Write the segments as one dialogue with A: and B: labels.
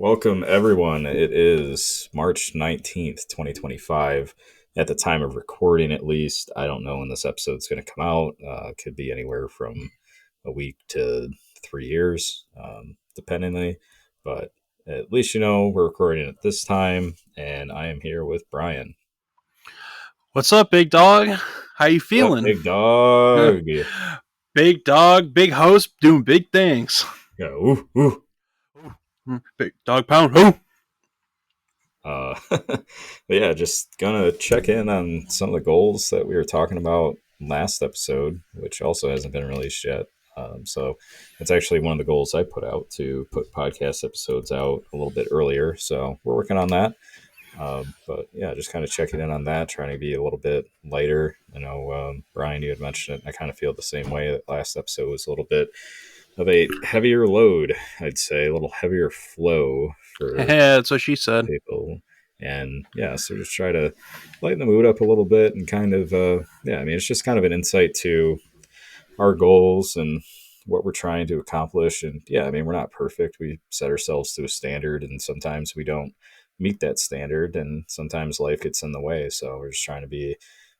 A: Welcome, everyone. It is March 19th, 2025. At the time of recording, at least. I don't know when this episode's going to come out. It could be anywhere from a week to 3 years, dependingly. But at least you know we're recording at this time, and I am here with Brian.
B: What's up, big dog? How you
A: What,
B: feeling?
A: big dog?
B: Big dog, big host, doing big things.
A: Yeah, ooh, ooh.
B: Big dog pound. Ooh.
A: But yeah, just gonna check in on some of the goals that we were talking about last episode, which also hasn't been released yet. So it's actually one of the goals I put out to put podcast episodes out a little bit earlier. So we're working on that. But yeah, just kind of checking in on that, trying to be a little bit lighter. I know, Brian, you had mentioned it. And I kind of feel the same way. That last episode was a little bit of a heavier load, I'd say, a little heavier flow for
B: Yeah, that's what she said.
A: people. And yeah, so just try to lighten the mood up a little bit and kind of, yeah, I mean, it's just kind of an insight to our goals and what we're trying to accomplish. And yeah, I mean, we're not perfect. We set ourselves to a standard, and sometimes we don't meet that standard, and sometimes life gets in the way. So we're just trying to be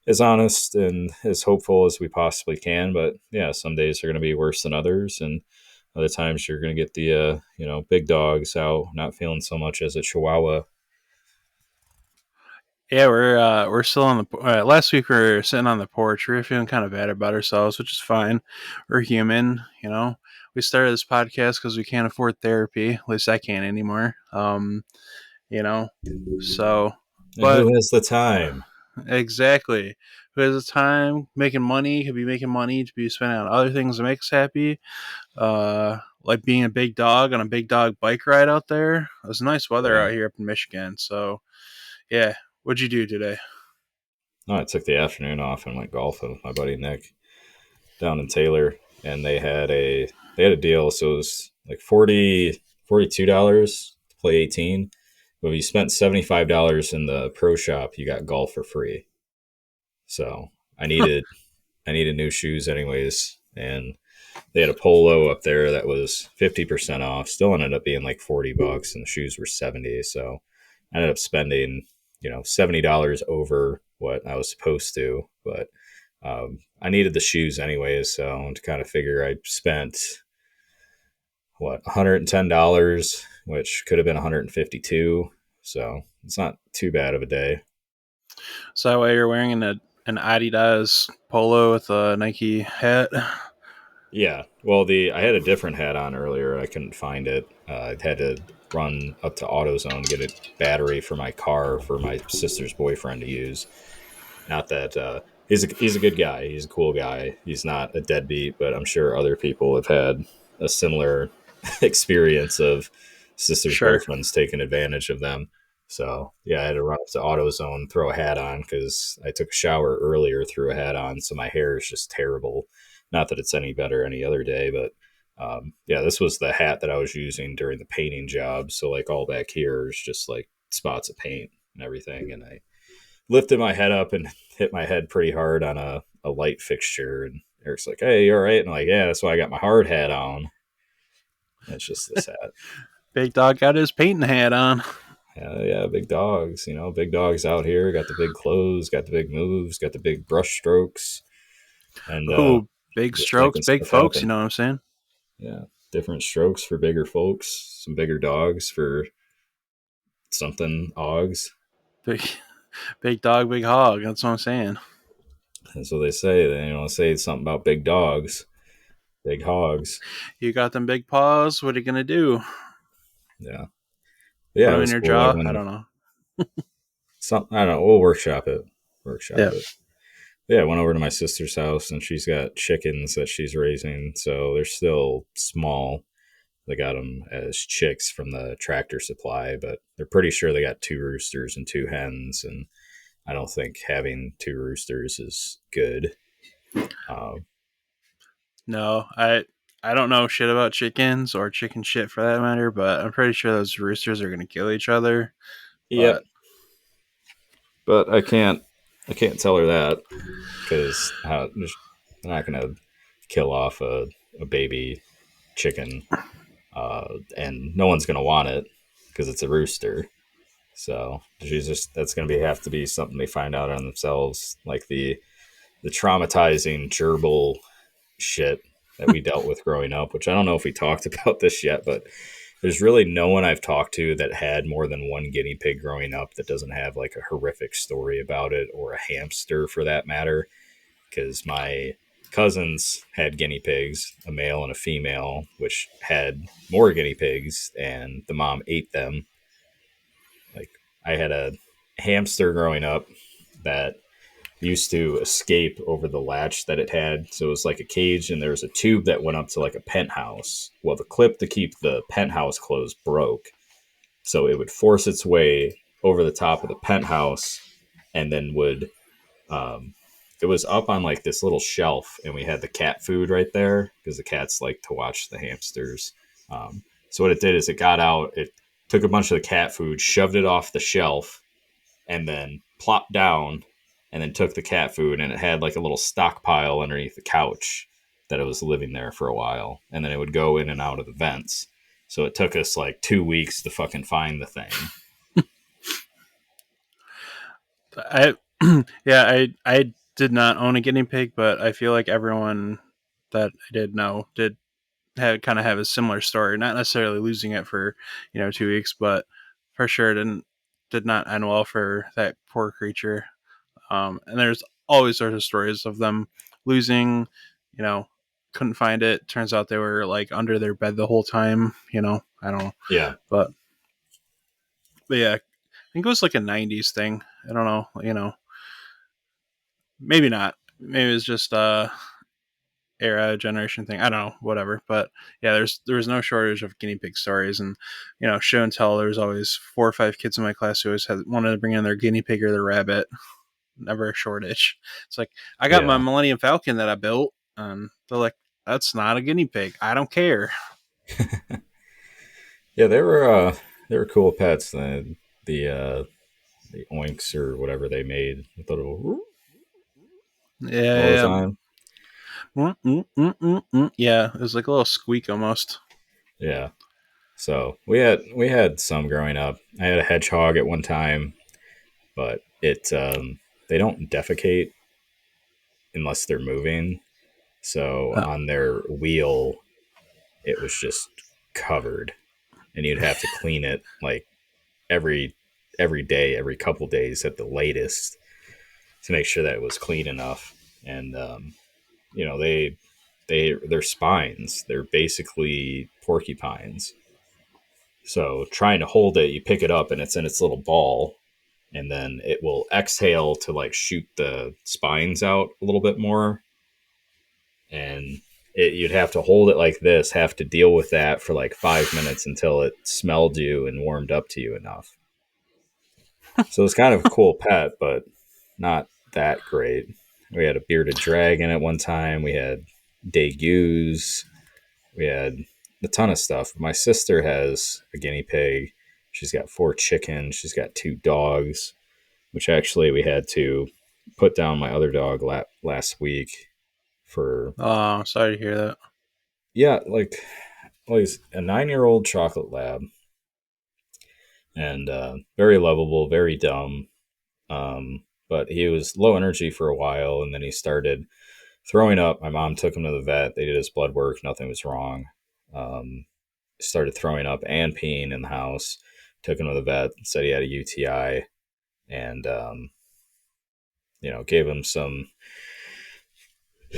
A: as honest and as hopeful as we possibly can. But yeah, some days are going to be worse than others, and other times you're going to get the big dogs out, not feeling so much as a chihuahua.
B: Yeah, we're still on the. Last week we were sitting on the porch. We were feeling kind of bad about ourselves, which is fine. We're human, you know. We started this podcast because we can't afford therapy. At least I can't anymore. You know. So,
A: And
B: but
A: who has the time?
B: exactly. Who has the time making money? Could be making money to be spending on other things that make us happy. Like being a big dog on a big dog bike ride out there. It was nice weather
A: Yeah.
B: out here up in Michigan. So, yeah. What'd you do today?
A: No, I took the afternoon off and went golfing with my buddy Nick down in Taylor, and they had a deal. So it was like $42 to play 18. But if you spent $75 in the pro shop, you got golf for free. So I needed new shoes anyways, and they had a polo up there that was 50% off. Still ended up being like $40, and the shoes were 70. So I ended up spending, $70 over what I was supposed to. But I needed the shoes anyways, so to kind of figure, I spent $110, which could have been 152. So it's not too bad of a day.
B: So that way you're wearing an Adidas polo with a Nike hat.
A: Yeah, well, the I had a different hat on earlier. I couldn't find it. I had to run up to AutoZone to get a battery for my car for my sister's boyfriend to use. Not that he's a good guy. He's a cool guy. He's not a deadbeat, but I'm sure other people have had a similar experience of sisters'
B: Sure.
A: boyfriends taking advantage of them. So yeah, I had to run up to AutoZone, throw a hat on because I took a shower earlier, threw a hat on, so my hair is just terrible. Not that it's any better any other day, but yeah, this was the hat that I was using during the painting job. So like all back here is just like spots of paint and everything, and I lifted my head up and hit my head pretty hard on a light fixture. And Eric's like, "Hey, you all right?" And I'm like, "Yeah, that's why I got my hard hat on." It's just this hat.
B: Big dog got his painting hat on.
A: Yeah, yeah, big dogs. Big dogs out here. Got the big clothes. Got the big moves. Got the big brush strokes, and
B: Ooh, big
A: just
B: strokes,
A: making
B: big
A: stuff
B: folks, you
A: happen.
B: know what I'm saying?
A: Yeah, different strokes for bigger folks. Some bigger dogs for something ogs.
B: Big big dog, big hog. That's what I'm saying.
A: That's what they say. They say something about big dogs, big hogs.
B: You got them big paws. What are you gonna do?
A: Yeah,
B: Put
A: yeah, it
B: them in
A: was
B: your
A: cool. I
B: jaw? I
A: went
B: don't know.
A: I don't know. We'll workshop it. Workshop
B: Yeah.
A: it. Yeah, I went over to my sister's house and she's got chickens that she's raising. So they're still small. They got them as chicks from the Tractor Supply, but they're pretty sure they got two roosters and two hens. And I don't think having two roosters is good. Um,
B: No, I don't know shit about chickens or chicken shit for that matter, but I'm pretty sure those roosters are gonna kill each other.
A: yep,
B: But
A: but I can't tell her that because they're not gonna kill off a baby chicken, and no one's gonna want it. because it's a rooster. So she's just that's going to be have to be something they find out on themselves, like the traumatizing gerbil shit that we dealt with growing up. Which I don't know if we talked about this yet, but there's really no one I've talked to that had more than one guinea pig growing up that doesn't have like a horrific story about it, or a hamster for that matter. Because my cousins had guinea pigs, a male and a female, which had more guinea pigs, and the mom ate them. Like I had a hamster growing up that used to escape over the latch that it had. So it was like a cage, and there was a tube that went up to like a penthouse. Well, the clip to keep the penthouse closed broke. So it would force its way over the top of the penthouse and then would um, it was up on like this little shelf, and we had the cat food right there because the cats like to watch the hamsters. So what it did is it got out, it took a bunch of the cat food, shoved it off the shelf, and then plopped down, and then took the cat food, and it had like a little stockpile underneath the couch that it was living there for a while, and then it would go in and out of the vents. So it took us like 2 weeks to fucking find the thing.
B: I yeah, I did not own a guinea pig, but I feel like everyone that I did know did had kind of have a similar story. Not necessarily losing it for 2 weeks, but for sure did not end well for that poor creature. And there's always sorts of stories of them losing. You know, couldn't find it. Turns out they were like under their bed the whole time. I don't know,
A: Yeah.
B: but yeah, I think it was like a '90s thing. I don't know. Maybe not. Maybe it's just era generation thing. I don't know, whatever. But yeah, there was no shortage of guinea pig stories, and show and tell. There was always 4 or 5 kids in my class who always had wanted to bring in their guinea pig or their rabbit. Never a shortage. It's like I got my
A: Yeah.
B: Millennium Falcon that I built, and they're like, "That's not a guinea pig. I don't care."
A: Yeah, they were cool pets. The the oinks or whatever they made with the little all the
B: Yeah,
A: time.
B: yeah. It was like a little squeak almost.
A: Yeah. So we had some growing up. I had a hedgehog at one time, but it they don't defecate unless they're moving. So
B: Uh,
A: on their wheel, it was just covered, and you'd have to clean it like every every day, every couple days at the latest, to make sure that it was clean enough. And their spines, they're basically porcupines. So trying to hold it, you pick it up and it's in its little ball, and then it will exhale to like shoot the spines out a little bit more. And you'd have to hold it like this, have to deal with that for like 5 minutes until it smelled you and warmed up to you enough. So it's kind of a cool pet, but not that great. We had a bearded dragon at one time. We had degus. We had a ton of stuff. My sister has a guinea pig. She's got 4 chickens. She's got 2 dogs, which actually we had to put down my other dog last week for,
B: oh, sorry to hear that.
A: yeah, like, well, he's a 9-year-old chocolate lab, and very lovable, very dumb. But he was low energy for a while, and then he started throwing up. My mom took him to the vet. They did his blood work. Nothing was wrong. Um, Started throwing up and peeing in the house. Took him to the vet. Said he had a UTI, and gave him some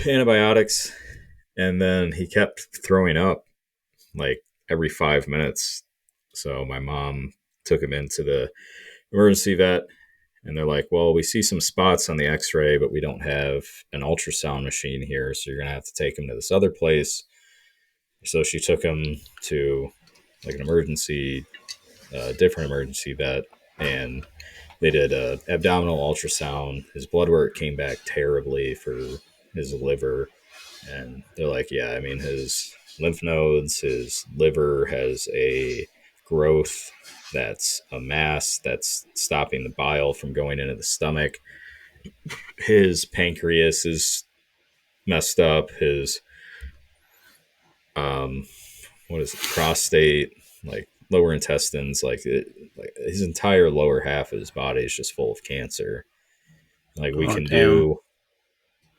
A: antibiotics. And then he kept throwing up like every 5 minutes. So my mom took him into the emergency vet, and they're like, well, we see some spots on the x-ray, but we don't have an ultrasound machine here, so you're going to have to take him to this other place. So she took him to like an emergency, different emergency vet, and they did a abdominal ultrasound. His blood work came back terribly for his liver, and they're like, yeah, I mean, his lymph nodes, his liver has a growth that's a mass that's stopping the bile from going into the stomach. His pancreas is messed up. His what is it, prostate, like lower intestines, like his entire lower half of his body is just full of cancer. Like
B: Oh damn.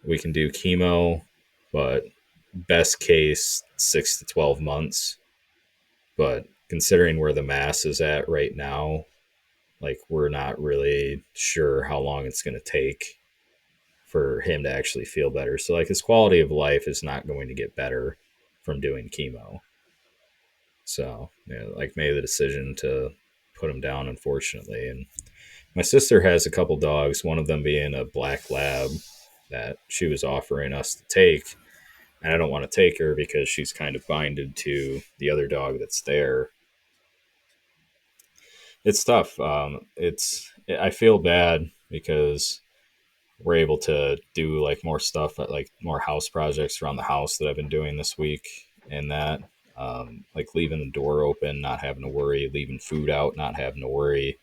A: we can do chemo, but best case 6 to 12 months. But considering where the mass is at right now, like we're not really sure how long it's going to take for him to actually feel better. So like his quality of life is not going to get better from doing chemo. So yeah, like made the decision to put him down, unfortunately. And my sister has a couple dogs, one of them being a black lab that she was offering us to take. And I don't want to take her because she's kind of binded to the other dog that's there. It's tough. I feel bad because we're able to do like more stuff at like more house projects around the house that I've been doing this week, and that like leaving the door open, not having to worry, leaving food out, not having to worry.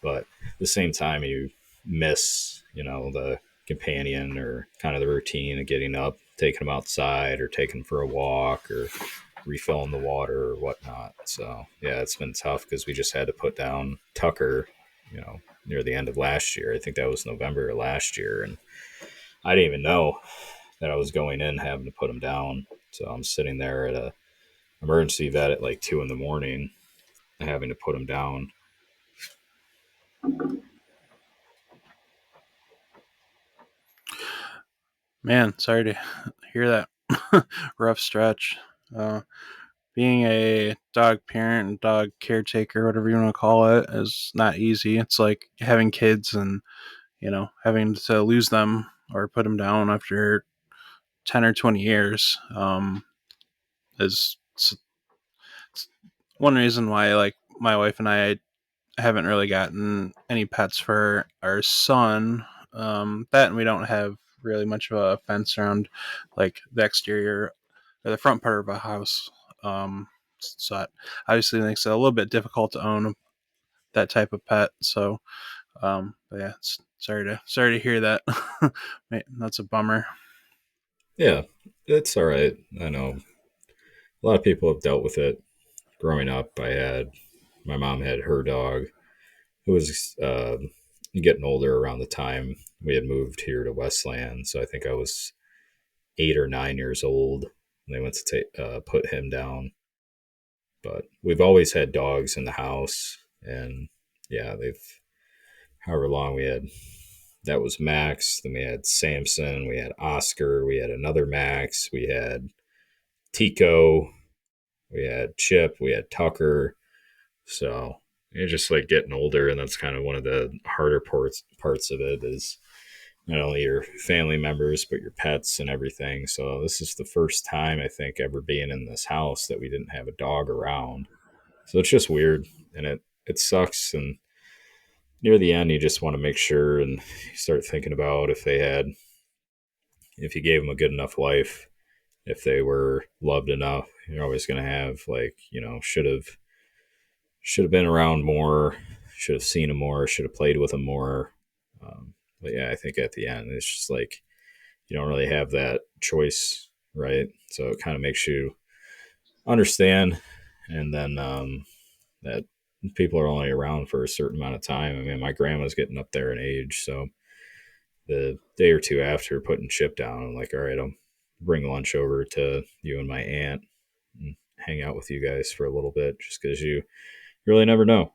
A: But at the same time, you miss, the companion or kind of the routine of getting up, taking them outside, or taking them for a walk, or refilling the water or whatnot. So yeah, it's been tough because we just had to put down Tucker, near the end of last year. I think that was November of last year, and I didn't even know that I was going in having to put him down. So I'm sitting there at a emergency vet at like 2 in the morning, having to put him down.
B: Man, sorry to hear that. Rough stretch. Uh, Being a dog parent and dog caretaker, whatever you want to call it, is not easy. It's like having kids and, having to lose them or put them down after 10 or 20 years is one reason why, like, my wife and I haven't really gotten any pets for our son. That and we don't have really much of a fence around like the exterior or the front part of a house. So that obviously makes it a little bit difficult to own that type of pet. So, but yeah, sorry to hear that. That's a bummer.
A: Yeah, it's all right. I know a lot of people have dealt with it. Growing up, my mom had her dog who was getting older around the time we had moved here to Westland. So I think I was 8 or 9 years old. They went to put him down. But we've always had dogs in the house, and yeah, they've however long we had. That was Max. Then we had Samson. We had Oscar. We had another Max. We had Tico. We had Chip. We had Tucker. So you're just like getting older, and that's kind of one of the harder parts of it is not only your family members but your pets and everything. So this is the first time I think ever being in this house that we didn't have a dog around. So it's just weird, and it sucks. And near the end, you just want to make sure, and you start thinking about if you gave them a good enough life, if they were loved enough. You're always going to have like should have been around more, should have seen him more, should have played with him more. But yeah, I think at the end, it's just like you don't really have that choice, right? So it kind of makes you understand, and then that people are only around for a certain amount of time. I mean, my grandma's getting up there in age, so the day or two after putting Chip down, I'm like, all right, I'll bring lunch over to you and my aunt and hang out with you guys for a little bit, just because you really never know,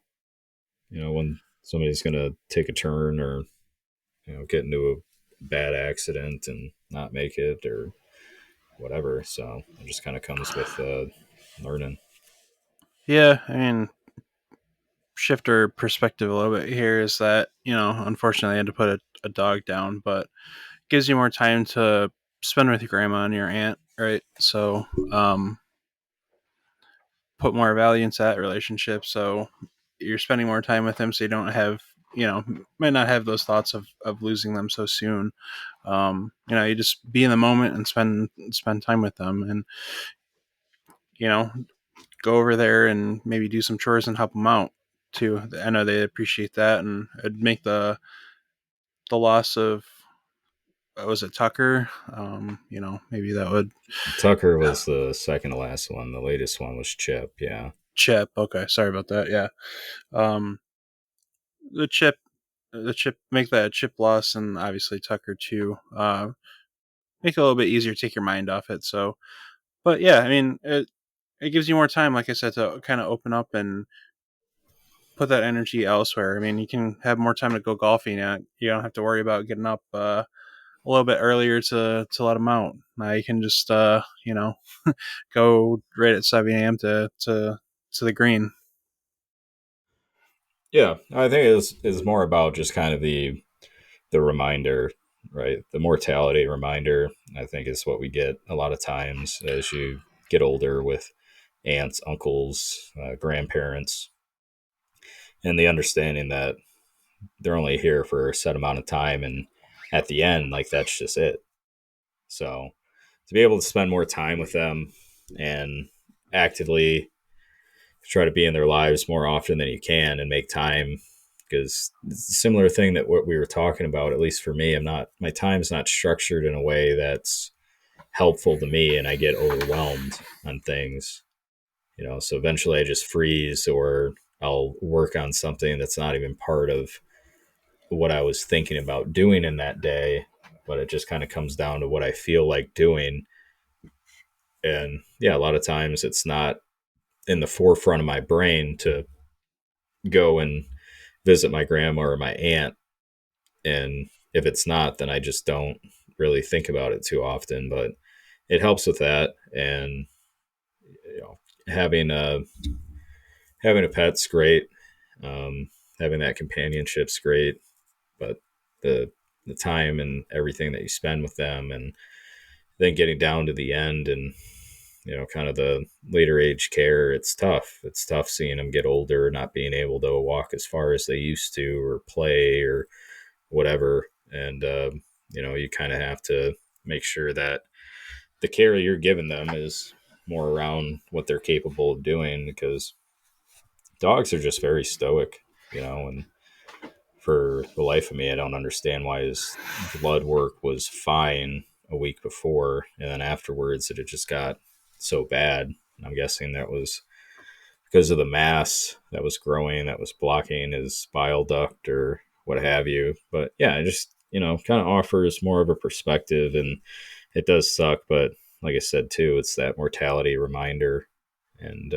A: when somebody's gonna take a turn or get into a bad accident and not make it or whatever. So it just kind of comes with learning.
B: Yeah, I mean, shift our perspective a little bit here is that, unfortunately I had to put a dog down, but it gives you more time to spend with your grandma and your aunt, right? So, put more value into that relationship. So you're spending more time with them, so you don't have, might not have those thoughts of losing them so soon. You just be in the moment and spend time with them, and you know, go over there and maybe do some chores and help them out too. I know they appreciate that, and it'd make the loss of was it Tucker? Maybe that would
A: Tucker was the second to last one. The latest one was Chip. Yeah.
B: Chip. Okay, sorry about that. Yeah. Um, the chip, the chip, make that a chip loss, and obviously Tucker too. Make it a little bit easier to take your mind off it. So, but yeah, I mean, it gives you more time, like I said, to kind of open up and put that energy elsewhere. I mean, you can have more time to go golfing. You don't have to worry about getting up a little bit earlier to let them out. Now you can just go right at 7 a.m. to the green.
A: Yeah, I think it's more about just kind of the reminder, right? The mortality reminder, I think, is what we get a lot of times as you get older with aunts, uncles, grandparents, and the understanding that they're only here for a set amount of time, and at the end, like that's just it. So to be able to spend more time with them and actively try to be in their lives more often than you can and make time, because it's a similar thing that what we were talking about, at least for me, my time's not structured in a way that's helpful to me, and I get overwhelmed on things, so eventually I just freeze, or I'll work on something that's not even part of what I was thinking about doing in that day, but it just kind of comes down to what I feel like doing. And yeah, a lot of times it's not in the forefront of my brain to go and visit my grandma or my aunt. And if it's not, then I just don't really think about it too often. But it helps with that. And you know, having a pet's great. Um, Having that companionship's great. But the the time and everything that you spend with them, and then getting down to the end, and kind of the later age care, it's tough seeing them get older, not being able to walk as far as they used to, or play, or whatever. And you kind of have to make sure that the care you're giving them is more around what they're capable of doing, because dogs are just very stoic, and for the life of me, I don't understand why his blood work was fine a week before, and then afterwards it just got so bad. I'm guessing that was because of the mass that was growing, that was blocking his bile duct or what have you. But yeah, it just, kind of offers more of a perspective, and it does suck. But like I said, too, it's that mortality reminder. And,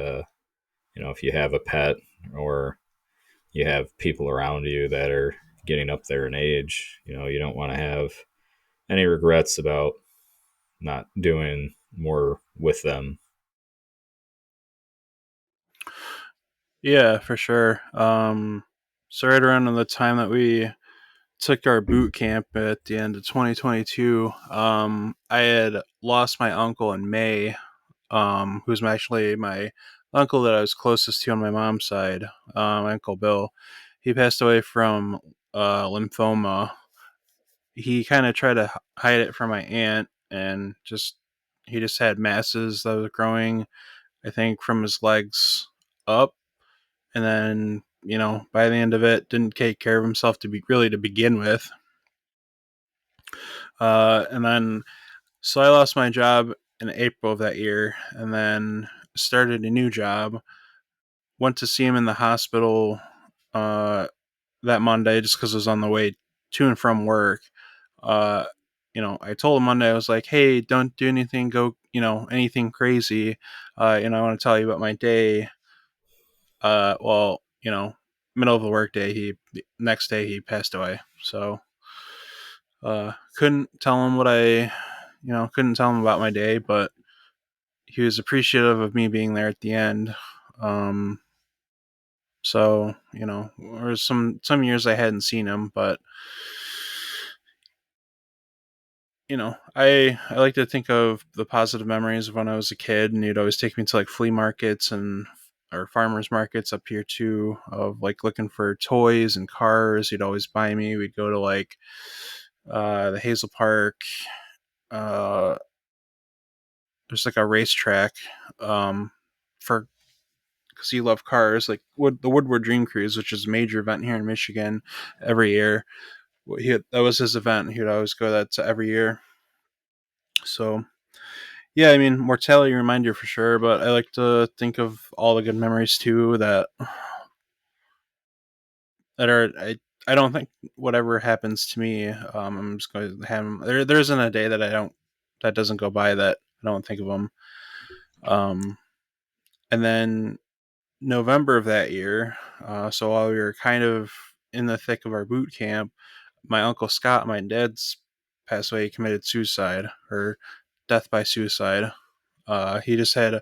A: if you have a pet, or you have people around you that are getting up there in age, you don't want to have any regrets about not doing more with them.
B: Yeah, for sure. So right around the time that we took our boot camp at the end of 2022, I had lost my uncle in May, who's actually my uncle that I was closest to on my mom's side, my Uncle Bill. He passed away from lymphoma. He kind of tried to hide it from my aunt, and he just had masses that was growing, I think, from his legs up, and then by the end of it, didn't take care of himself to begin with. And then so I lost my job in April of that year, and then started a new job. Went to see him in the hospital uh, that Monday just because I was on the way to and from work. Uh, I told him Monday, I was like, "Hey, don't do anything. Go, anything crazy. I want to tell you about my day." Well, middle of the workday, next day he passed away. So couldn't tell him couldn't tell him about my day, but he was appreciative of me being there at the end. Um, so there was some years I hadn't seen him, but I like to think of the positive memories of when I was a kid, and he'd always take me to like flea markets and or farmers markets up here too, of like looking for toys and cars. He'd always buy me. We'd go to like the Hazel Park. Uh, there's like a racetrack for because he loved cars, like the Woodward Dream Cruise, which is a major event here in Michigan every year. That was his event. He would always go that to every year. So Yeah, I mean, mortality reminder for sure, but I like to think of all the good memories too that are I don't think whatever happens to me, I'm just going to have there isn't a day that I don't that doesn't go by that I don't think of them. Um, and then November of that year, so while we were kind of in the thick of our boot camp, my uncle Scott, my dad's passed away. He committed suicide or death by suicide. He just had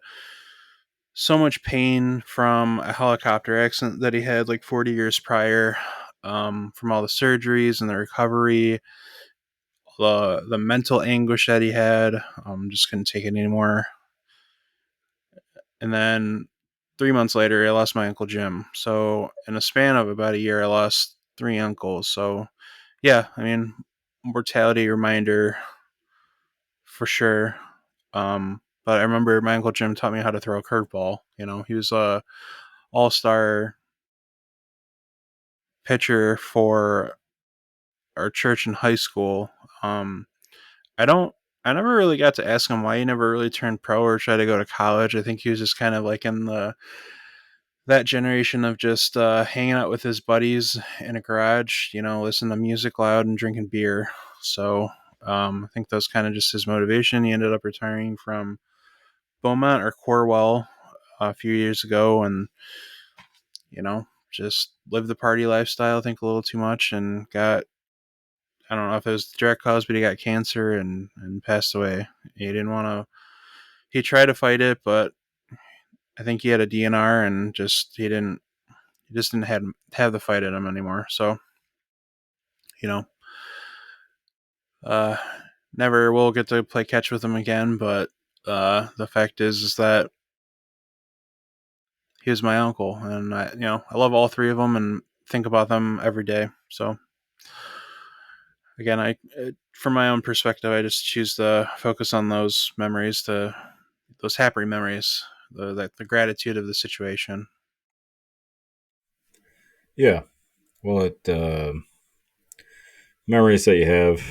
B: so much pain from a helicopter accident that he had like 40 years prior, from all the surgeries and the recovery, the mental anguish that he had. Just couldn't take it anymore. And then 3 months later, I lost my uncle Jim. So in a span of about a year, I lost three uncles. So yeah, I mean, mortality reminder for sure. But I remember my uncle Jim taught me how to throw a curveball. You know, he was a all-star pitcher for our church in high school. Um, I don't. I never really got to ask him why he never really turned pro or tried to go to college. I think he was just kind of like in the that generation of just hanging out with his buddies in a garage, you know, listening to music loud and drinking beer. So I think that was kind of just his motivation. He ended up retiring from Beaumont or Corwell a few years ago, and you know, just lived the party lifestyle. I think a little too much, and got I don't know if it was the direct cause, but he got cancer and passed away. He didn't want to. He tried to fight it, but I think he had a DNR and just he didn't. He just didn't have the fight in him anymore. So you know, uh, never will get to play catch with him again. But the fact is that he was my uncle, and I love all three of them and think about them every day. So again, from my own perspective, I just choose to focus on those memories, those happy memories, the gratitude of the situation.
A: Yeah. Well, memories that you have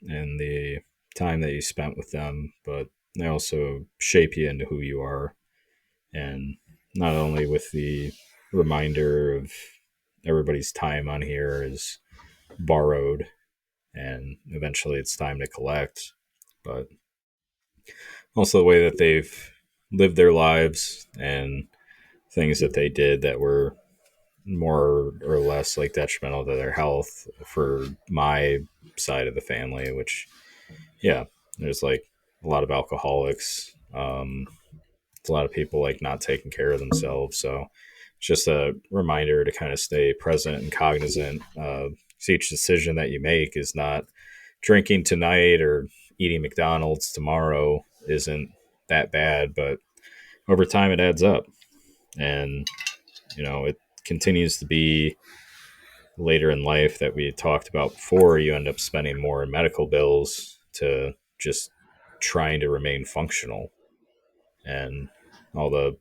A: and the time that you spent with them, but they also shape you into who you are. And not only with the reminder of everybody's time on here is borrowed and eventually it's time to collect, but also the way that they've lived their lives and things that they did that were more or less like detrimental to their health for my side of the family, which, yeah, there's like a lot of alcoholics. It's a lot of people like not taking care of themselves. So it's just a reminder to kind of stay present and cognizant. Each decision that you make is not drinking tonight or eating McDonald's tomorrow isn't that bad, but over time it adds up. And, it continues to be later in life that we talked about before. You end up spending more in medical bills to just trying to remain functional. And all the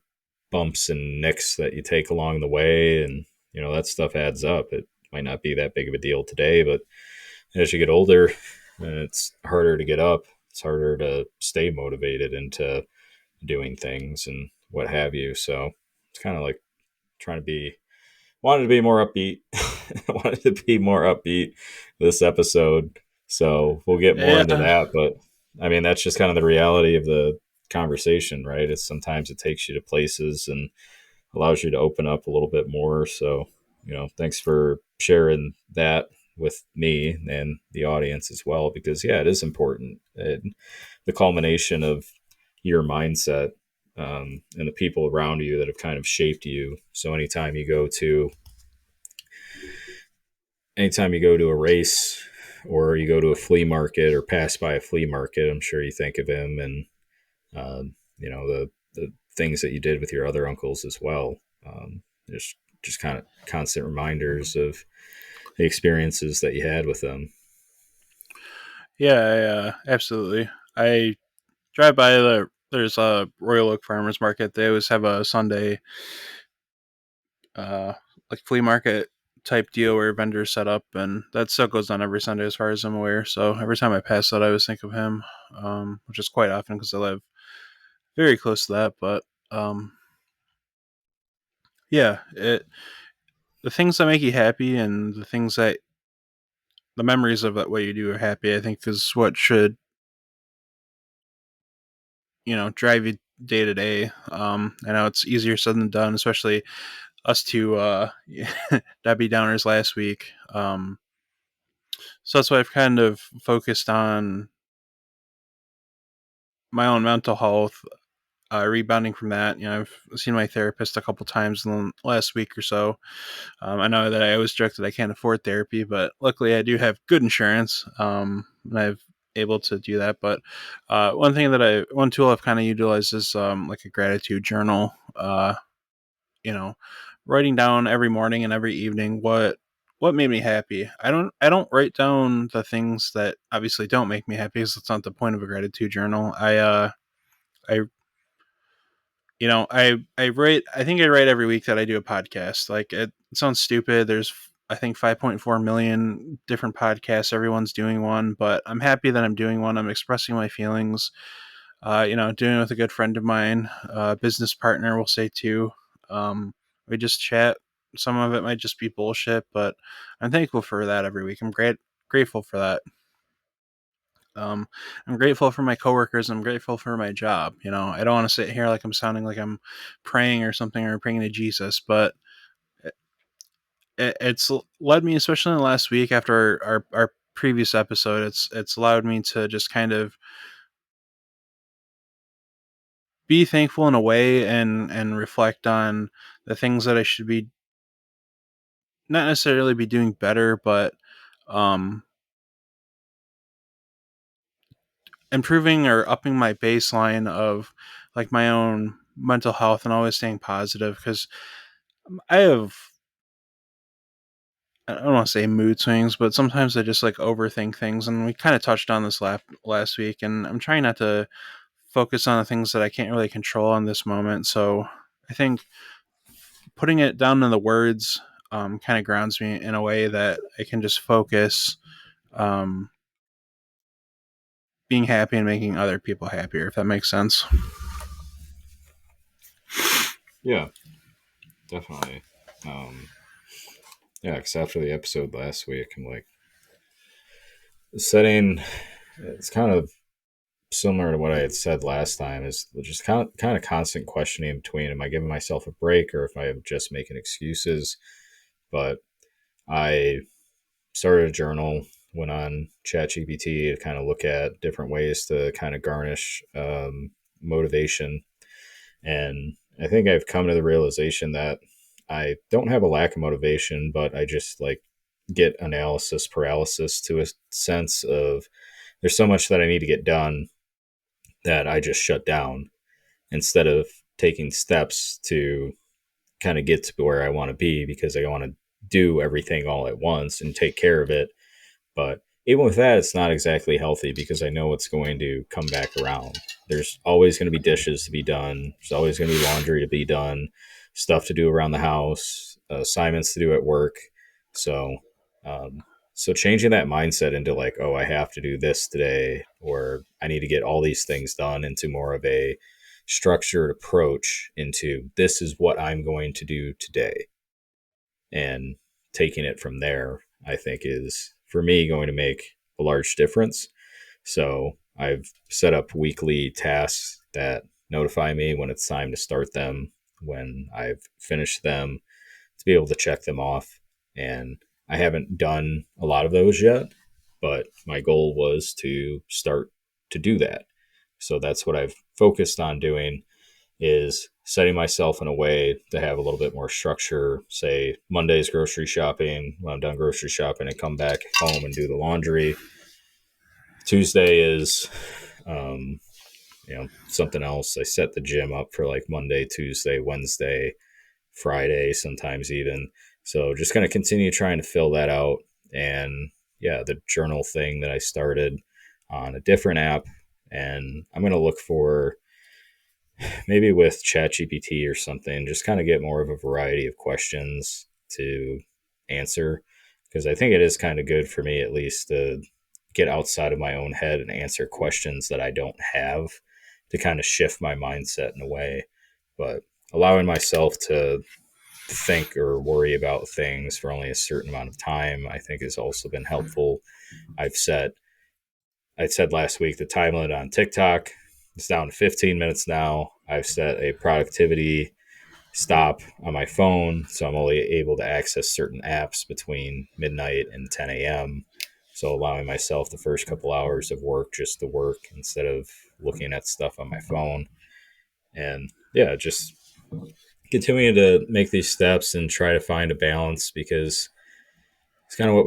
A: bumps and nicks that you take along the way, and that stuff adds up. It might not be that big of a deal today, but as you get older, it's harder to get up. It's harder to stay motivated into doing things and what have you. So it's kind of like trying to be wanted to be more upbeat. Wanted to be more upbeat this episode. So we'll get more into
B: Yeah,
A: that. But I mean, that's just kind of the reality of the conversation, right? It's sometimes it takes you to places and allows you to open up a little bit more. So, thanks for sharing that with me and the audience as well, because yeah, it is important. The culmination of your mindset, and the people around you that have kind of shaped you. So anytime you go to a race or you go to a flea market or pass by a flea market, I'm sure you think of him and the things that you did with your other uncles as well. Just kind of constant reminders of the experiences that you had with them.
B: yeah, absolutely. I drive by there's a Royal Oak Farmers Market. They always have a Sunday uh like flea market type deal where vendors set up, and that still goes on every Sunday as far as I'm aware. So every time I pass that, I always think of him, which is quite often because I live very close to that. But um, yeah, the things that make you happy and the memories of that what you do are happy, I think is what should, drive you day to day. I know it's easier said than done, especially us two Debbie Downers last week. So that's why I've kind of focused on my own mental health, rebounding from that. I've seen my therapist a couple times in the last week or so. I know that I always joke that I can't afford therapy, but luckily I do have good insurance, and I've able to do that. But one tool I've kind of utilized is like a gratitude journal. You know, writing down every morning and every evening what made me happy. I don't write down the things that obviously don't make me happy, because that's not the point of a gratitude journal. I I write. I think I write every week that I do a podcast. Like, it sounds stupid. There's, I think, 5.4 million different podcasts. Everyone's doing one, but I'm happy that I'm doing one. I'm expressing my feelings. Doing it with a good friend of mine, business partner, we'll say too. We just chat. Some of it might just be bullshit, but I'm thankful for that every week. Grateful for that. Um, I'm grateful for my coworkers. I'm grateful for my job. I don't want to sit here like I'm sounding like I'm praying or something, or praying to Jesus, but it's led me, especially in the last week after our previous episode, it's allowed me to just kind of be thankful in a way, and reflect on the things that I should be, not necessarily be doing better, but um, improving or upping my baseline of like my own mental health, and always staying positive, because I have, I don't want to say mood swings, but sometimes I just like overthink things, and we kind of touched on this last week, and I'm trying not to focus on the things that I can't really control in this moment. So I think putting it down in the words kind of grounds me in a way that I can just focus, um, being happy and making other people happier, if that makes sense.
A: Yeah, definitely. Um, yeah, because after the episode last week, I'm like, setting, it's kind of similar to what I had said last time, is just kind of constant questioning between, am I giving myself a break or if I'm just making excuses? But I started a journal, went on ChatGPT to kind of look at different ways to kind of garnish motivation. And I think I've come to the realization that I don't have a lack of motivation, but I just like get analysis paralysis, to a sense of there's so much that I need to get done that I just shut down instead of taking steps to kind of get to where I want to be, because I want to do everything all at once and take care of it. But even with that, it's not exactly healthy, because I know it's going to come back around. There's always going to be dishes to be done. There's always going to be laundry to be done, stuff to do around the house, assignments to do at work. So, um, so changing that mindset into like, oh, I have to do this today, or I need to get all these things done, into more of a structured approach into this is what I'm going to do today, and taking it from there, I think, is for me going to make a large difference. So I've set up weekly tasks that notify me when it's time to start them, when I've finished them, to be able to check them off. And I haven't done a lot of those yet, but my goal was to start to do that. So that's what I've focused on doing, is setting myself in a way to have a little bit more structure. Say Monday's grocery shopping. When I'm done grocery shopping, I come back home and do the laundry. Tuesday is, um, something else. I set the gym up for like Monday, Tuesday, Wednesday, Friday, sometimes even. So just going to continue trying to fill that out. And yeah, the journal thing that I started on a different app, and I'm going to look for, maybe with ChatGPT or something, just kind of get more of a variety of questions to answer, because I think it is kind of good for me at least to get outside of my own head and answer questions that I don't have, to kind of shift my mindset in a way. But allowing myself to think or worry about things for only a certain amount of time, I think has also been helpful. I've set, I said last week, the time limit on TikTok is down to 15 minutes now. I've set a productivity stop on my phone, so I'm only able to access certain apps between midnight and 10 a.m. So allowing myself the first couple hours of work just to work instead of looking at stuff on my phone. And yeah, just continuing to make these steps and try to find a balance, because it's kind of what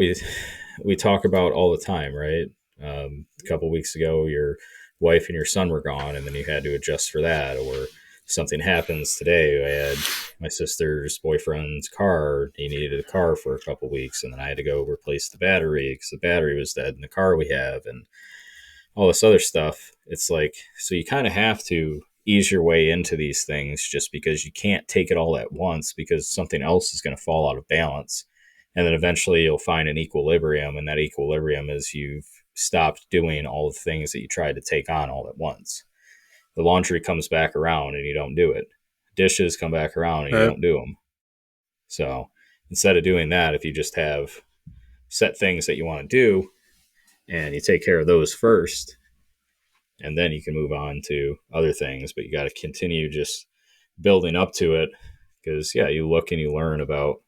A: we talk about all the time, right? A couple weeks ago, your wife and your son were gone, and then you had to adjust for that. Or something happens today. I had my sister's boyfriend's car. He needed a car for a couple weeks, and then I had to go replace the battery because the battery was dead in the car we have, and all this other stuff. It's like, so you kind of have to ease your way into these things, just because you can't take it all at once, because something else is going to fall out of balance. And then eventually you'll find an equilibrium, and that equilibrium is you've stopped doing all the things that you tried to take on all at once. The laundry comes back around and you don't do it. Dishes come back around and you
B: Right.
A: don't do them. So instead of doing that, if you just have set things that you want to do and you take care of those first, and then you can move on to other things. But you got to continue just building up to it, because yeah, you look and you learn about,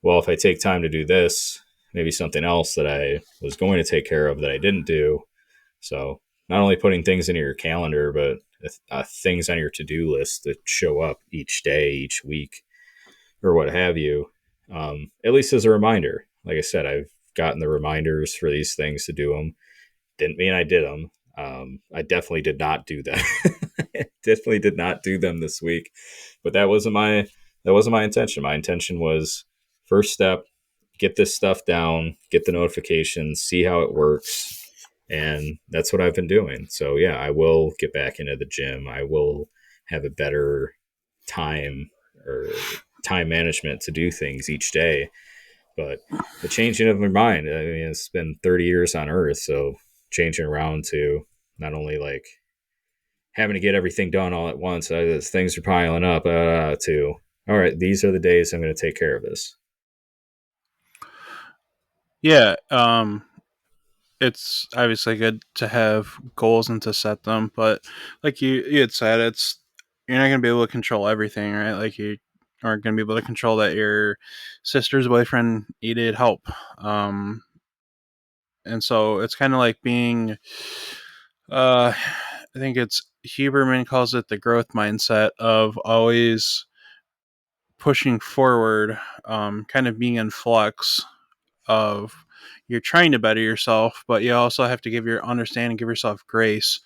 A: well, if I take time to do this, maybe something else that I was going to take care of that I didn't do. So not only putting things into your calendar, but things on your to-do list that show up each day, each week, or what have you, at least as a reminder. Like I said, I've gotten the reminders for these things to do them. Didn't mean I did them. I definitely did not do them. Definitely did not do them this week, but that wasn't my intention. My intention was, first step, get this stuff down, get the notifications, see how it works, and that's what I've been doing. So yeah, I will get back into the gym. I will have a better time or time management to do things each day. But the changing of my mind, I mean, it's been 30 years on Earth, so changing around to not only like having to get everything done all at once, things are piling up, to, all right, these are the days I'm going to take care of this.
B: Yeah. It's obviously good to have goals and to set them, but like you had said, it's you're not gonna be able to control everything, right? Like you aren't gonna be able to control that your sister's boyfriend needed help. And so it's kind of like being, I think it's Huberman calls it the growth mindset of always pushing forward, kind of being in flux of you're trying to better yourself, but you also have to give your understanding, give yourself grace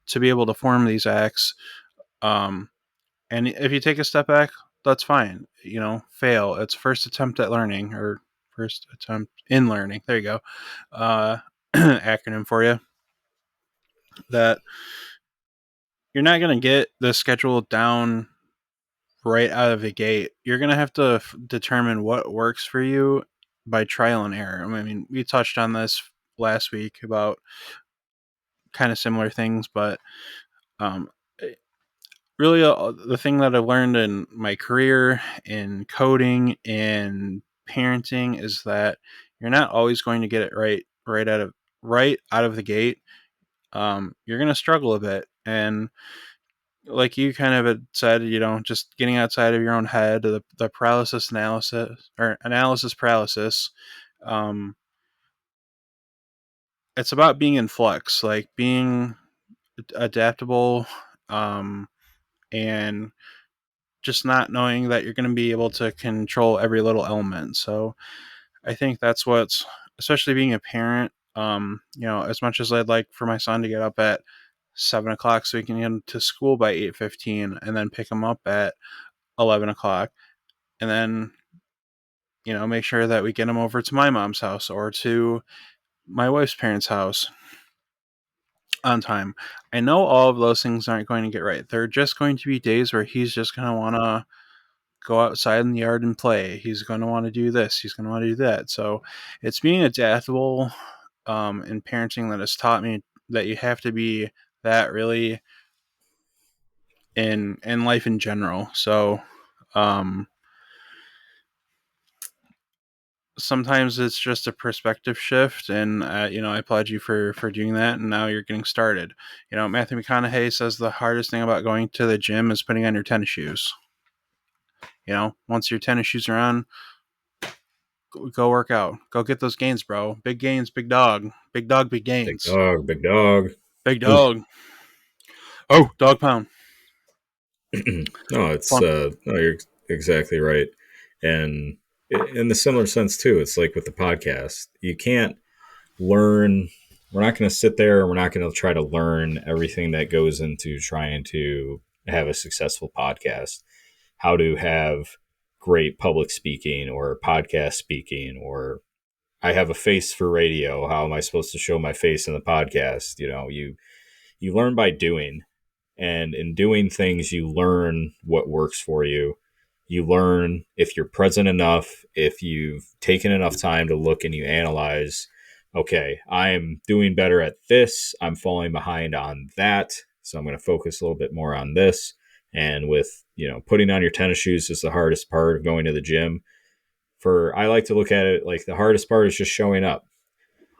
B: to be able to form these acts. Um, and if you take a step back, that's fine. You know, fail. It's first attempt at learning or first attempt in learning. There you go. Acronym for you. That you're not going to get the schedule down right out of the gate. You're going to have to determine what works for you by trial and error. I mean, we touched on this last week about kind of similar things, but um, really the thing that I've learned in my career in coding and parenting is that you're not always going to get it right out of the gate. You're going to struggle a bit, and like you kind of had said, you know, just getting outside of your own head, the paralysis analysis or analysis paralysis. Um, it's about being in flux, like being adaptable, um, and just not knowing that you're going to be able to control every little element. So I think that's what's, especially being a parent, you know, as much as I'd like for my son to get up at 7 o'clock so he can get to school by 8:15 and then pick him up at 11 o'clock, and then, you know, make sure that we get him over to my mom's house or to my wife's parents' house on time. I know all of those things aren't going to get right. There are just going to be days where he's just going to want to go outside in the yard and play. He's going to want to do this. He's going to want to do that. So it's being adaptable in parenting that has taught me that you have to be that really in life in general. So um, sometimes it's just a perspective shift, and I applaud you for doing that. And now you're getting started. Matthew McConaughey says the hardest thing about going to the gym is putting on your tennis shoes. Once your tennis shoes are on, go work out. Go get those gains, bro. Big gains, big dog. Big dog, big
A: Big
B: gains.
A: dog, big dog.
B: Big
A: Oof.
B: dog. Oh, dog pound.
A: No, it's
B: Fun.
A: no, you're exactly right. And in the similar sense too, it's like with the podcast, you can't learn. We're not going to sit there and we're not going to try to learn everything that goes into trying to have a successful podcast. How to have great public speaking or podcast speaking, or I have a face for radio. How am I supposed to show my face in the podcast? You learn by doing, and in doing things, you learn what works for you. You learn if you're present enough, if you've taken enough time to look and you analyze, okay, I'm doing better at this. I'm falling behind on that. So I'm going to focus a little bit more on this. And with, putting on your tennis shoes is the hardest part of going to the gym. I like to look at it like the hardest part is just showing up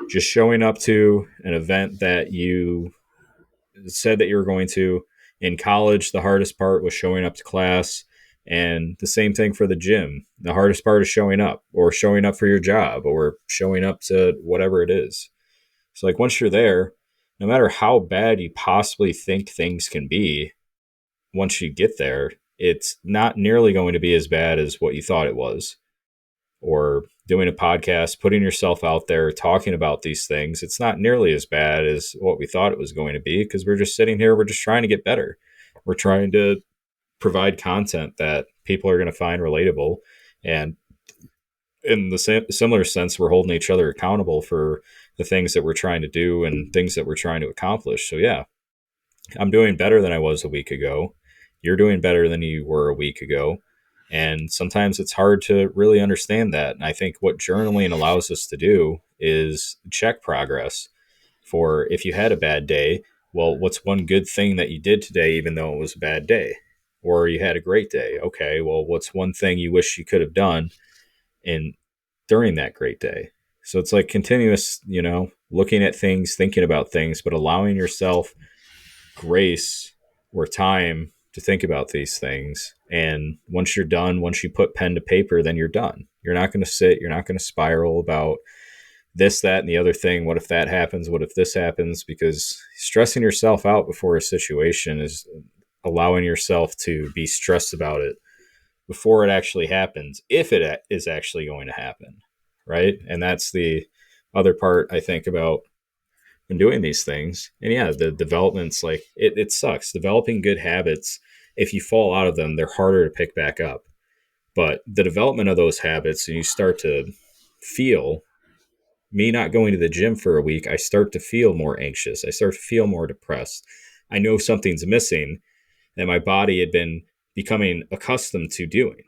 A: to an event that you said that you were going to. In college, the hardest part was showing up to class. And the same thing for the gym. The hardest part is showing up, or showing up for your job, or showing up to whatever it is. So, like, once you're there, no matter how bad you possibly think things can be, once you get there, it's not nearly going to be as bad as what you thought it was. Or doing a podcast, putting yourself out there, talking about these things, it's not nearly as bad as what we thought it was going to be, because we're just sitting here, we're just trying to get better. We're trying to provide content that people are going to find relatable. And in the similar sense, we're holding each other accountable for the things that we're trying to do and things that we're trying to accomplish. So, yeah, I'm doing better than I was a week ago. You're doing better than you were a week ago. And sometimes it's hard to really understand that. And I think what journaling allows us to do is check progress. For if you had a bad day, well, what's one good thing that you did today, even though it was a bad day? Or you had a great day. Okay, well, what's one thing you wish you could have done in during that great day? So it's like continuous, looking at things, thinking about things, but allowing yourself grace or time to think about these things. And once you're done, once you put pen to paper, then you're done. You're not going to sit, you're not going to spiral about this, that, and the other thing. What if that happens? What if this happens? Because stressing yourself out before a situation is allowing yourself to be stressed about it before it actually happens, if it is actually going to happen. Right. And that's the other part I think about in doing these things. And yeah, the development's like, it sucks. Developing good habits, if you fall out of them, they're harder to pick back up. But the development of those habits, and you start to feel, me not going to the gym for a week, I start to feel more anxious. I start to feel more depressed. I know something's missing that my body had been becoming accustomed to doing.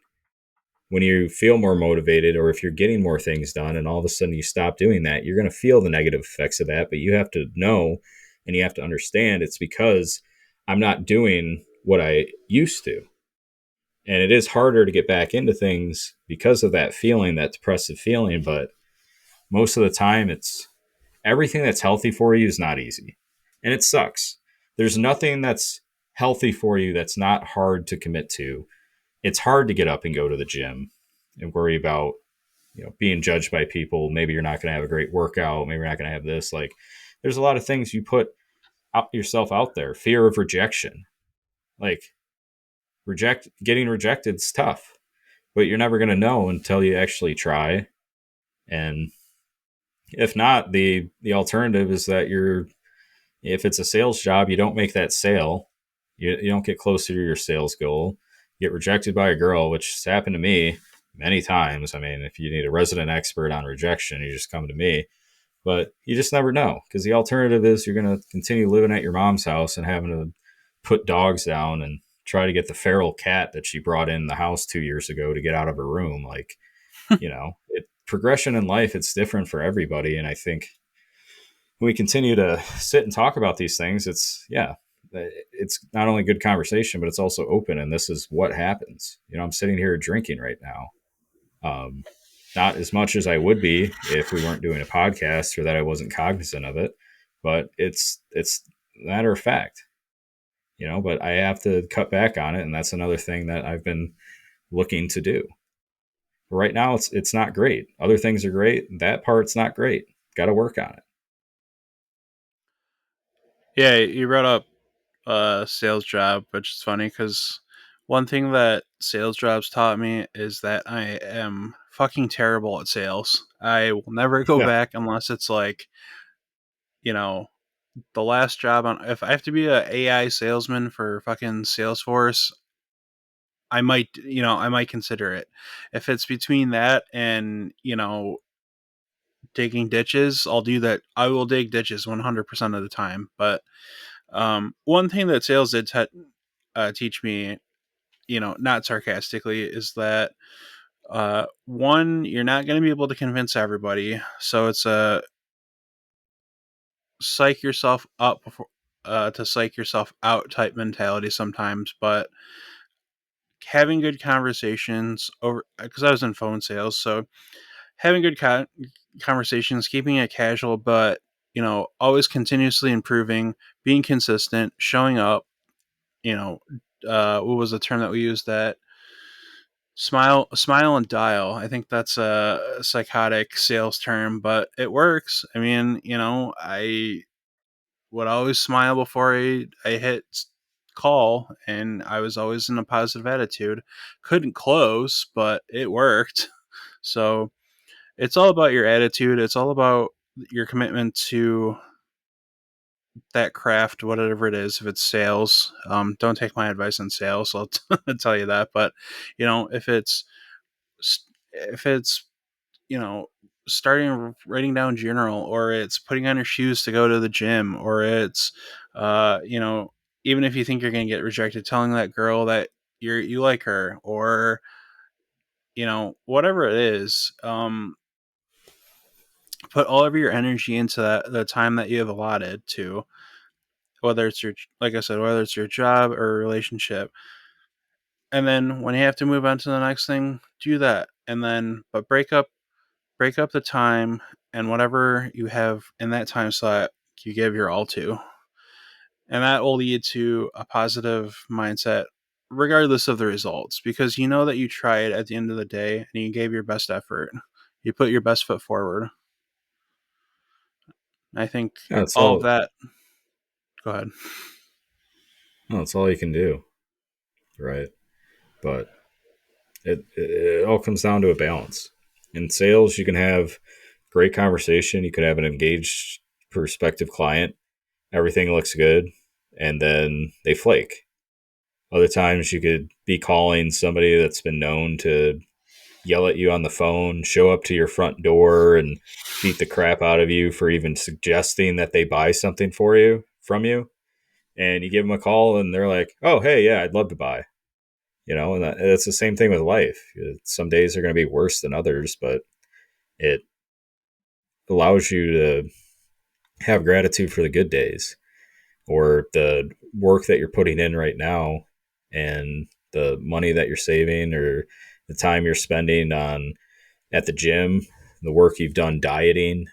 A: When you feel more motivated, or if you're getting more things done and all of a sudden you stop doing that, you're going to feel the negative effects of that. But you have to know and you have to understand it's because I'm not doing what I used to. And it is harder to get back into things because of that feeling, that depressive feeling. But most of the time, it's everything that's healthy for you is not easy. And it sucks. There's nothing that's healthy for you that's not hard to commit to. It's hard to get up and go to the gym and worry about, being judged by people. Maybe you're not going to have a great workout. Maybe you're not going to have this. Like, there's a lot of things you put yourself out there. Fear of rejection. Like, getting rejected is tough, but you're never going to know until you actually try. And if not, the alternative is that if it's a sales job, you don't make that sale. You don't get closer to your sales goal. You get rejected by a girl, which has happened to me many times. I mean, if you need a resident expert on rejection, you just come to me. But you just never know, because the alternative is you're going to continue living at your mom's house and having to put dogs down and try to get the feral cat that she brought in the house 2 years ago to get out of her room. Like, progression in life, it's different for everybody. And I think when we continue to sit and talk about these things, it's not only good conversation, but it's also open. And this is what happens. I'm sitting here drinking right now. Um, Not as much as I would be if we weren't doing a podcast or that I wasn't cognizant of it, but it's a matter of fact, but I have to cut back on it. And that's another thing that I've been looking to do. Right now, it's not great. Other things are great. That part's not great. Got to work on it.
B: Yeah, you brought up sales job, which is funny because one thing that sales jobs taught me is that I am fucking terrible at sales. I will never go
A: Yeah.
B: back unless it's like, you know, the last job on. If I have to be a AI salesman for fucking Salesforce, I might consider it. If it's between that and digging ditches, I'll do that. I will dig ditches 100% of the time. But one thing that sales did teach me, not sarcastically, is that one, you're not going to be able to convince everybody. So it's a psych yourself up before, to psych yourself out type mentality sometimes. But having good conversations over, because I was in phone sales, so having good conversations, keeping it casual, but always continuously improving, being consistent, showing up. You know, what was the term that we used? That smile and dial. I think that's a psychotic sales term, but it works. I mean, I would always smile before I hit call, and I was always in a positive attitude. Couldn't close, but it worked. So it's all about your attitude. It's all about your commitment to that craft, whatever it is. If it's sales, don't take my advice on sales. I'll tell you that. But if it's you know starting writing down journal, or it's putting on your shoes to go to the gym, or it's uh you know even if you think you're going to get rejected, telling that girl that you like her, or whatever it is, put all of your energy into the time that you have allotted to, whether it's your, like I said, whether it's your job or a relationship. And then when you have to move on to the next thing, do that. And then, but break up the time, and whatever you have in that time slot, you give your all to. And that will lead to a positive mindset regardless of the results, because you know that you tried at the end of the day and you gave your best effort. You put your best foot forward. I think
A: Yeah, that's
B: all of
A: all.
B: that. Go ahead.
A: No, that's all you can do, right? But it all comes down to a balance. In sales, you can have great conversation. You could have an engaged prospective client. Everything looks good, and then they flake. Other times, you could be calling somebody that's been known to yell at you on the phone, show up to your front door, and beat the crap out of you for even suggesting that they buy something for you from you. And you give them a call, and they're like, "Oh, hey, yeah, I'd love to buy." And it's the same thing with life. Some days are going to be worse than others, but it allows you to have gratitude for the good days, or the work that you're putting in right now, and the money that you're saving, or the time you're spending on at the gym, the work you've done dieting,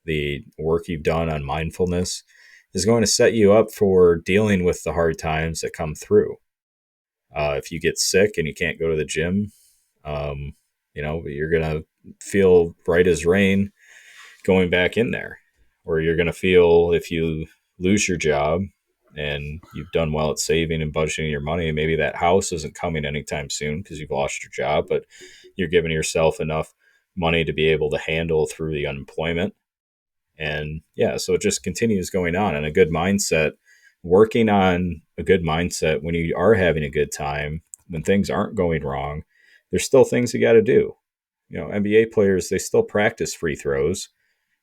A: the work you've done on mindfulness is going to set you up for dealing with the hard times that come through. If you get sick and you can't go to the gym, um, you're going to feel right as rain going back in there. Or you're going to feel, if you lose your job and you've done well at saving and budgeting your money, maybe that house isn't coming anytime soon because you've lost your job, but you're giving yourself enough money to be able to handle through the unemployment. And yeah, so it just continues going on. And a good mindset, working on a good mindset when you are having a good time, when things aren't going wrong, there's still things you got to do. NBA players, they still practice free throws.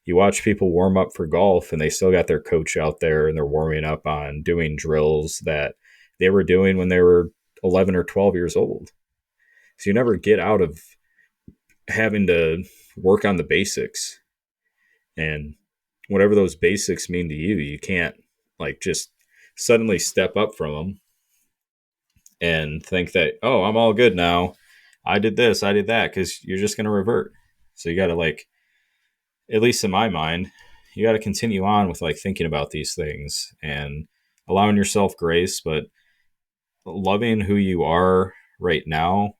A: You watch people warm up for golf, and they still got their coach out there, and they're warming up on doing drills that they were doing when they were 11 or 12 years old. So you never get out of having to work on the basics. And whatever those basics mean to you, you can't like just suddenly step up from them and think that, oh, I'm all good now. I did this, I did that, because you're just going to revert. So you got to, like, at least in my mind, you got to continue on with like thinking about these things and allowing yourself grace, but loving who you are right now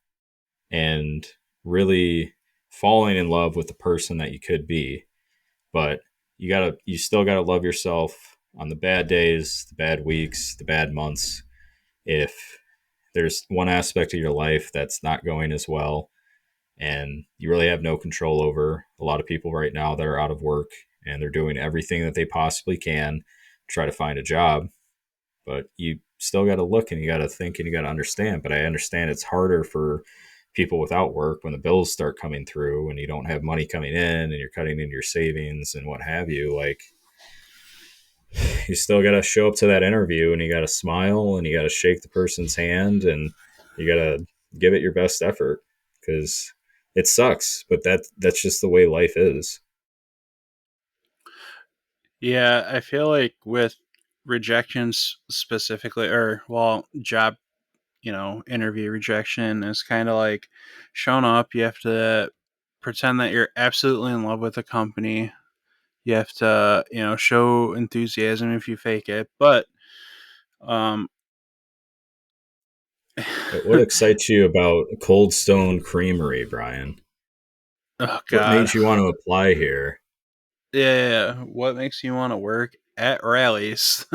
A: and really falling in love with the person that you could be. But you still gotta love yourself on the bad days, the bad weeks, the bad months. If there's one aspect of your life that's not going as well and you really have no control over, a lot of people right now that are out of work and they're doing everything that they possibly can to try to find a job, but you still got to look and you got to think and you got to understand. But I understand it's harder for people without work when the bills start coming through and you don't have money coming in and you're cutting into your savings and what have you. Like, you still got to show up to that interview and you got to smile and you got to shake the person's hand and you got to give it your best effort because it sucks, but that's just the way life is.
B: Yeah, I feel like with rejections specifically, or well, job, interview rejection is kind of like showing up. You have to pretend that you're absolutely in love with the company. You have to, show enthusiasm if you fake it. But, um,
A: But what excites you about Cold Stone Creamery, Brian?
B: oh
A: What
B: God,
A: made you want to apply here?
B: yeah. What makes you want to work at Rallies,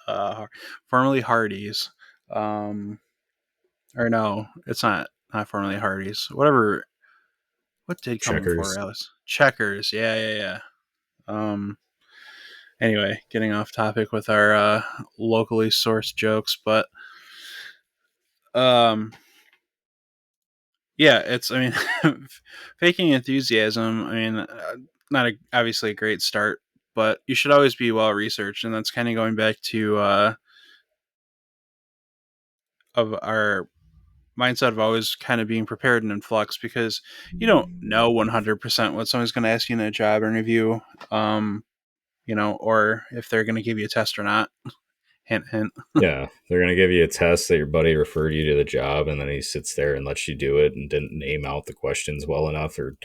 B: uh, formerly Hardee's? Um, or no, it's not formerly Hardee's. Whatever. What did come before
A: Checkers.
B: Rallies? Checkers. Yeah, yeah, yeah. Um. Anyway, getting off topic with our locally sourced jokes, but um, yeah, it's. I mean, faking enthusiasm. I mean, not obviously a great start, but you should always be well researched, and that's kind of going back to of our mindset of always kind of being prepared and in flux because you don't know 100% what someone's going to ask you in a job interview, um, or if they're going to give you a test or not. Hint, hint.
A: Yeah, they're gonna give you a test that your buddy referred you to the job, and then he sits there and lets you do it, and didn't name out the questions well enough, or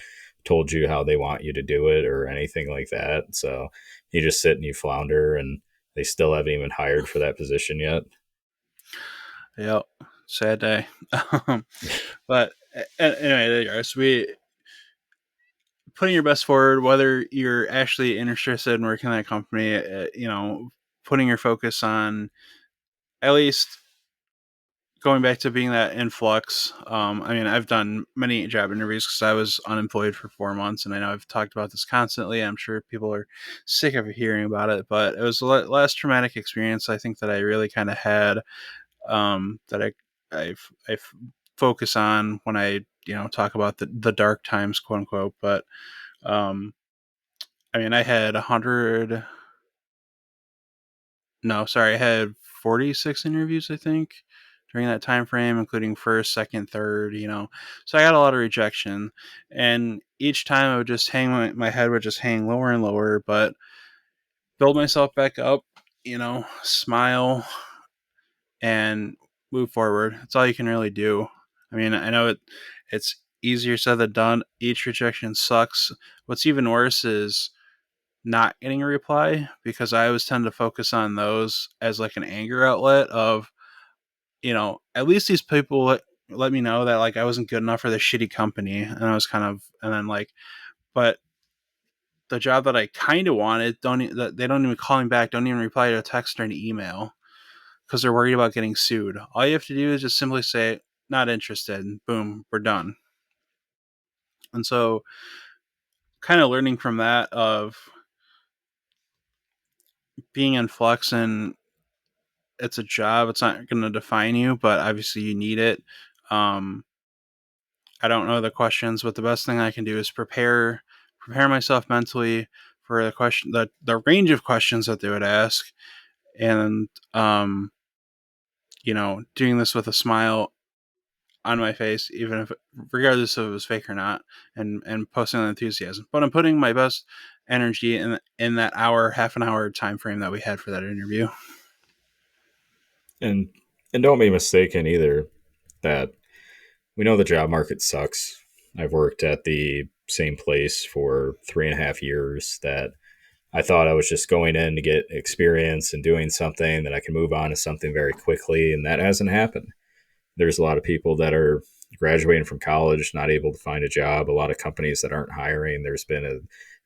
A: told you how they want you to do it, or anything like that. So you just sit and you flounder, and they still haven't even hired for that position yet.
B: Yep. Sad day. um, but anyway, there you are. So we putting your best forward, whether you're actually interested in working in that company, putting your focus on at least going back to being that influx. I mean, I've done many job interviews because I was unemployed for 4 months, and I know I've talked about this constantly. I'm sure people are sick of hearing about it, but it was the last traumatic experience I think that I really kind of had, that I focus on when I talk about the dark times, quote unquote. But um, I mean, I had 100. No, sorry, I had 46 interviews, I think, during that time frame, including first, second, third. So I got a lot of rejection, and each time I would just hang my head would just hang lower and lower, but build myself back up. Smile and move forward. That's all you can really do. I mean, I know it's easier said than done. Each rejection sucks. What's even worse is not getting a reply because I always tend to focus on those as like an anger outlet of, at least these people let me know that like I wasn't good enough for this shitty company. And I was kind of, and then like, but the job that I kind of wanted, they don't even call me back, don't even reply to a text or an email because they're worried about getting sued. All you have to do is just simply say, not interested, and boom, we're done. And so, kind of learning from that of being in flux, and it's a job, it's not going to define you, but obviously you need it. Um, I don't know the questions, but the best thing I can do is prepare myself mentally for the range of questions that they would ask, and doing this with a smile on my face, even if, regardless if it was fake or not, and posting with enthusiasm. But I'm putting my best energy in that hour, half an hour time frame that we had for that interview.
A: And don't be mistaken either that we know the job market sucks. I've worked at the same place for 3.5 years that I thought I was just going in to get experience and doing something that I can move on to something very quickly, and that hasn't happened. There's a lot of people that are graduating from college, not able to find a job, a lot of companies that aren't hiring. There's been a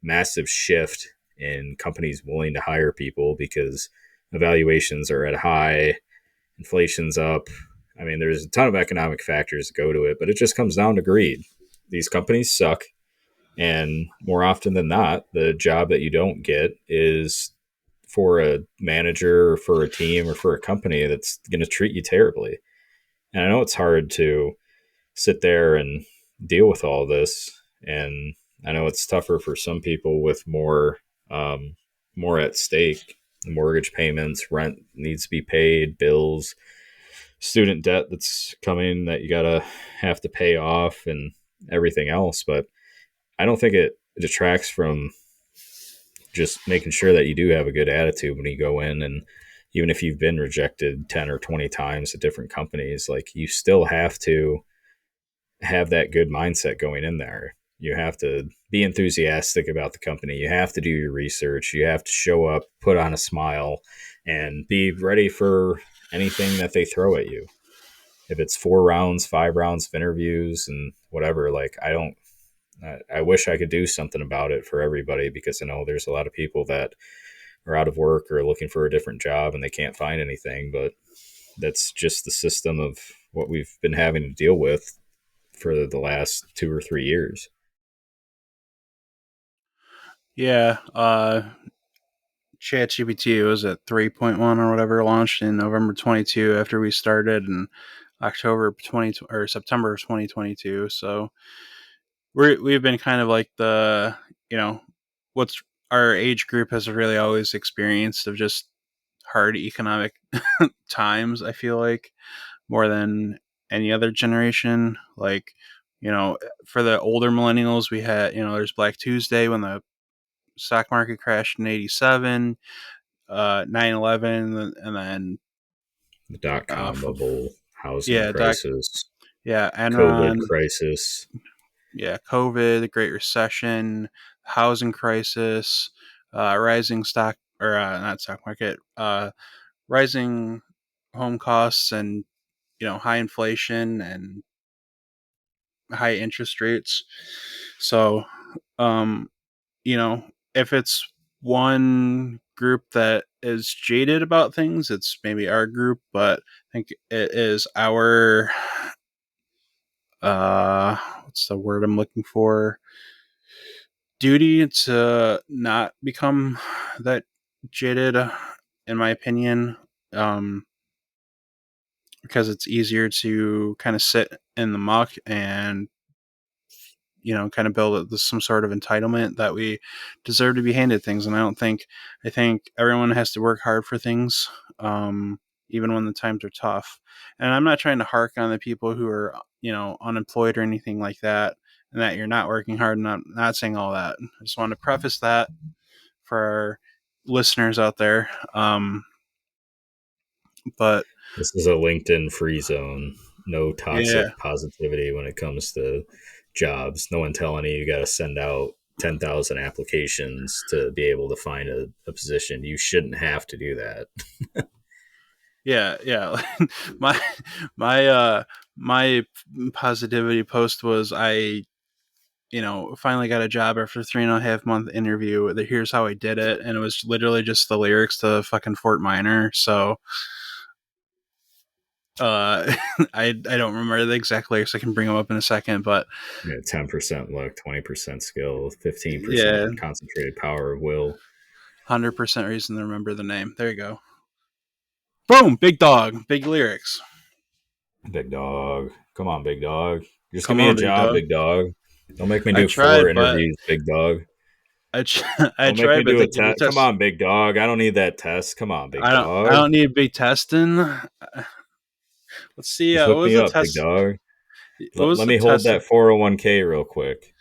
A: massive shift in companies willing to hire people because evaluations are at high, inflation's up. I mean, there's a ton of economic factors that go to it, but it just comes down to greed. These companies suck. And more often than not, the job that you don't get is for a manager or for a team or for a company that's going to treat you terribly. And I know it's hard to sit there and deal with all this. And I know it's tougher for some people with more at stake. Mortgage payments, rent needs to be paid, bills, student debt that's coming that you gotta have to pay off, and everything else. But I don't think it detracts from just making sure that you do have a good attitude when you go in. And even if you've been rejected 10 or 20 times at different companies, like, you still have to have that good mindset going in there. You have to be enthusiastic about the company. You have to do your research. You have to show up, put on a smile, and be ready for anything that they throw at you. If it's 4 rounds, 5 rounds of interviews and whatever, like, I wish I could do something about it for everybody, because I know there's a lot of people that are out of work or looking for a different job and they can't find anything. But that's just the system of what we've been having to deal with for the last 2 or 3 years.
B: Yeah, ChatGPT was at 3.1 or whatever, launched in November 22 after we started in October 20 or September of 2022. So we've been kind of like the, you know, what's our age group has really always experienced of just hard economic times, I feel like, more than any other generation. Like, for the older millennials, we had, there's Black Tuesday when the stock market crashed in 87, 9/11, and then,
A: The dot
B: uh,
A: com bubble, housing
B: yeah,
A: crisis,
B: yeah,
A: COVID
B: Enron,
A: crisis.
B: yeah, COVID, the Great Recession, housing crisis, rising stock, or not stock market, rising home costs, and high inflation and high interest rates. So, um, you know, if it's one group that is jaded about things, it's maybe our group, but I think it is our what's the word I'm looking for? Duty to not become that jaded, in my opinion, um, because it's easier to kind of sit in the muck and kind of build some sort of entitlement that we deserve to be handed things. And I think everyone has to work hard for things, even when the times are tough. And I'm not trying to hark on the people who are, unemployed or anything like that, and that you're not working hard. And I'm not saying all that. I just want to preface that for our listeners out there. But
A: This is a LinkedIn free zone. No
B: yeah,
A: toxic positivity when it comes to jobs. No one telling you got to send out 10,000 applications to be able to find a position. You shouldn't have to do that.
B: yeah. my my positivity post was finally got a job after 3.5 month interview. Here's how I did it, and it was literally just the lyrics to fucking Fort Minor. So, I don't remember the exact lyrics. I can bring them up in a second, but
A: 10% luck, 20% skill,
B: yeah,
A: 15% concentrated power of will.
B: 100% reason to remember the name. There you go. Boom, big dog, big lyrics.
A: Big dog. Come on, big dog. Just give
B: Come
A: me a
B: on, big
A: job,
B: dog.
A: big dog. Don't make me
B: I
A: do four
B: tried, but
A: interviews, big dog.
B: I
A: Don't make me
B: tried, but
A: do
B: they
A: a
B: give you
A: test. Come
B: tests.
A: on, big dog. I don't need that test. Come on, big
B: I
A: dog.
B: don't need big testing. Let's see.
A: Just
B: What
A: hook
B: was
A: me
B: the
A: up, big
B: test?
A: dog.
B: What was
A: Let
B: the
A: me hold
B: test?
A: that 401k real quick.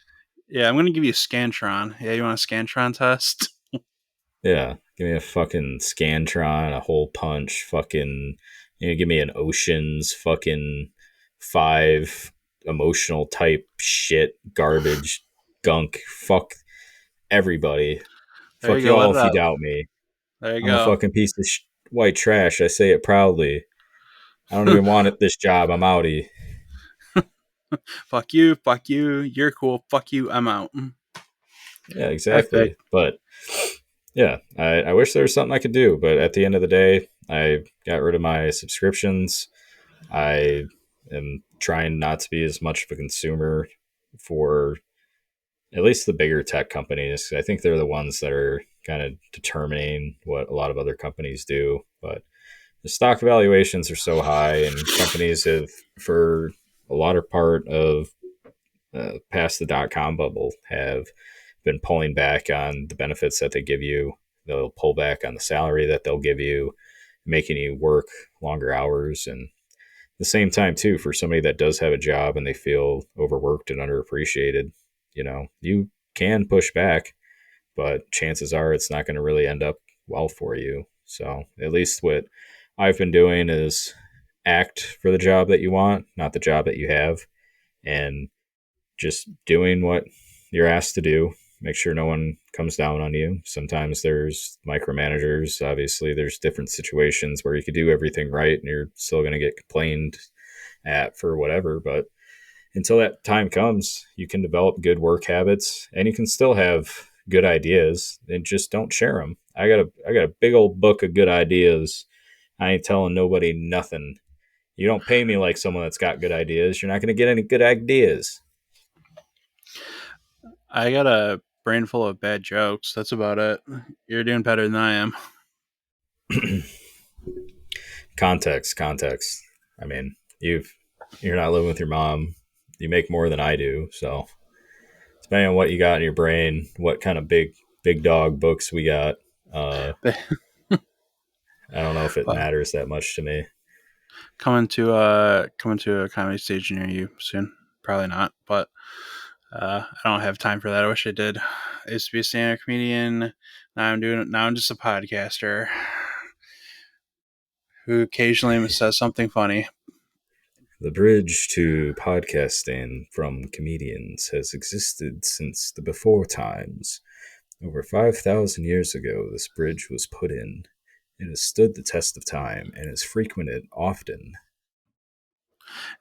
B: Yeah, I'm gonna give you a Scantron. Yeah, you want a Scantron test?
A: Yeah, give me a fucking Scantron, a hole punch, fucking, give me an Oceans, fucking five emotional type shit, garbage, gunk. Fuck everybody.
B: There
A: Fuck
B: you go. Let
A: y'all
B: it
A: if you
B: out.
A: doubt me.
B: There you
A: I'm a
B: go.
A: fucking piece of white trash. I say it proudly. I don't even want it this job. I'm outie.
B: Fuck you. Fuck you. You're cool. Fuck you. I'm out.
A: Yeah,
B: Epic.
A: exactly. But yeah, I wish there was something I could do. But at the end of the day, I got rid of my subscriptions. I am trying not to be as much of a consumer for at least the bigger tech companies. I think they're the ones that are kind of determining what a lot of other companies do. But the stock valuations are so high, and companies have, for a lot of part of past the dot com bubble, have been pulling back on the benefits that they give you. They'll pull back on the salary that they'll give you, making you work longer hours. And the same time, too, for somebody that does have a job and they feel overworked and underappreciated, you can push back, but chances are it's not going to really end up well for you. So at least what I've been doing is act for the job that you want, not the job that you have, and just doing what you're asked to do. Make sure no one comes down on you. Sometimes there's micromanagers. Obviously, there's different situations where you could do everything right and you're still going to get complained at for whatever. But until that time comes, you can develop good work habits and you can still have good ideas and just don't share them. I got a big old book of good ideas. I ain't telling nobody nothing. You don't pay me like someone that's got good ideas. You're not going to get any good ideas.
B: I got a brain full of bad jokes. That's about it. You're doing better than I am.
A: Context. I mean, you're not living with your mom. You make more than I do, so depending on what you got in your brain, what kind of big dog books we got, uh, I don't know if it
B: Well,
A: matters that much to me.
B: coming to a comedy stage near you soon. Probably not, but I don't have time for that. I wish I did. I used to be a stand-up comedian. Now I'm doing it. Now I'm just a podcaster who occasionally says something funny.
A: The bridge to podcasting from comedians has existed since the before times. Over 5,000 years ago, this bridge was put in. It has stood the test of time and is frequented often.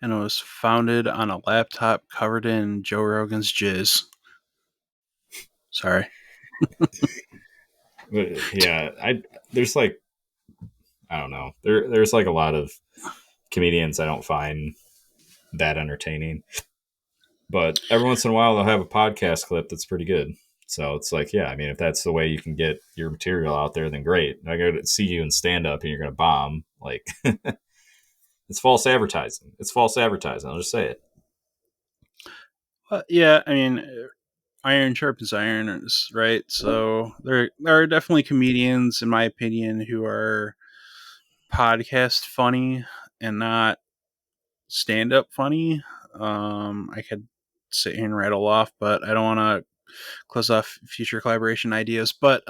B: And it was founded on a laptop covered in Joe Rogan's jizz. Sorry.
A: But yeah, there's like, I don't know. There's like a lot of comedians I don't find that entertaining. But every once in a while they'll have a podcast clip that's pretty good. So it's like, yeah, I mean, if that's the way you can get your material out there, then great. I go to see you in stand up and you're gonna bomb. Like it's false advertising. It's false advertising. I'll just say it.
B: Yeah, I mean, iron sharpens iron, right? So there are definitely comedians, in my opinion, who are podcast funny and not stand up funny. I could sit here and rattle off, but I don't want to close off future collaboration ideas. But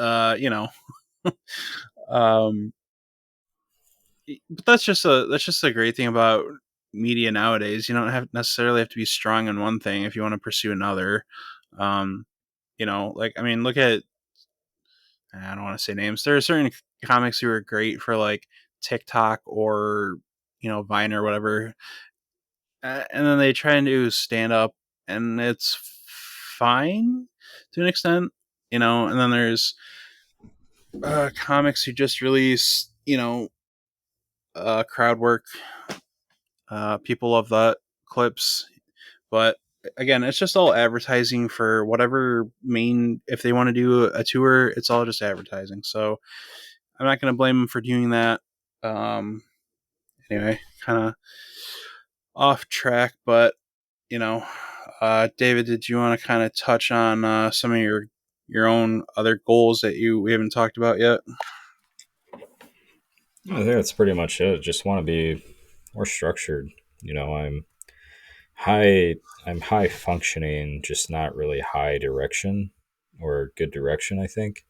B: um, but that's just a great thing about media nowadays. You don't have necessarily have to be strong in one thing if you want to pursue another. Um, like I mean, look at I don't want to say names. There are certain comics who are great for like TikTok or Vine or whatever, and then they try and do stand up, and it's fine to an extent, And then there's comics who just release, crowd work. People love that clips, but again, it's just all advertising for whatever main. If they want to do a tour, it's all just advertising. So I'm not going to blame them for doing that. Um, anyway, kind of off track, but you know, David, did you want to kind of touch on some of your own other goals that we haven't talked about yet?
A: I think that's pretty much it. Just want to be more structured. You know, high I'm high functioning, just not really high direction or good direction, I think.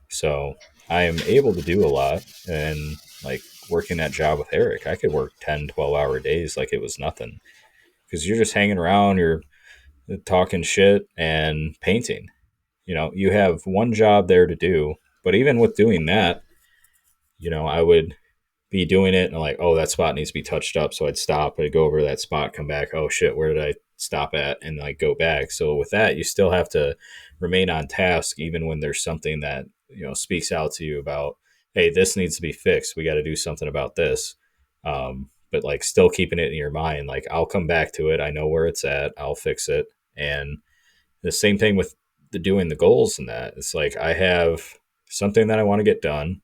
A: So I am able to do a lot, and like working that job with Eric, I could work 10, 12 hour days like it was nothing because you're just hanging around, you're talking shit and painting. You know, you have one job there to do, but even with doing that, I would be doing it and like, oh, that spot needs to be touched up. So I'd stop, I'd go over to that spot, come back. Oh shit, where did I stop at? And like go back. So with that, you still have to remain on task, even when there's something that, speaks out to you about, hey, this needs to be fixed. We got to do something about this. But like still keeping it in your mind, like I'll come back to it. I know where it's at. I'll fix it. And the same thing with the doing the goals and that. It's like I have something that I want to get done.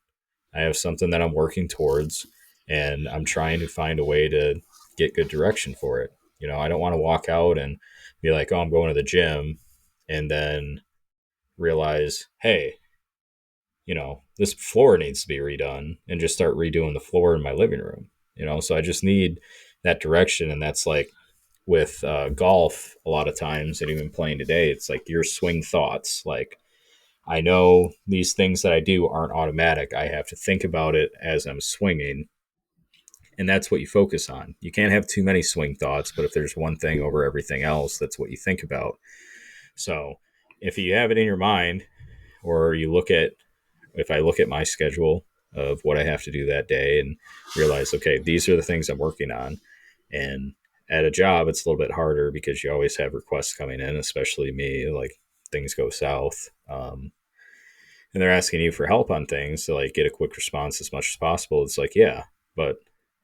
A: I have something that I'm working towards, and I'm trying to find a way to get good direction for it. I don't want to walk out and be like, oh, I'm going to the gym, and then realize, hey, this floor needs to be redone, and just start redoing the floor in my living room. So I just need that direction, and that's like with golf a lot of times, and even playing today, it's like your swing thoughts. Like I know these things that I do aren't automatic. I have to think about it as I'm swinging, and that's what you focus on. You can't have too many swing thoughts, but if there's one thing over everything else, that's what you think about. So if you have it in your mind, or if I look at my schedule of what I have to do that day and realize, okay, these are the things I'm working on. And at a job, it's a little bit harder because you always have requests coming in, especially me, like things go south. And they're asking you for help on things to like get a quick response as much as possible. It's like, yeah, but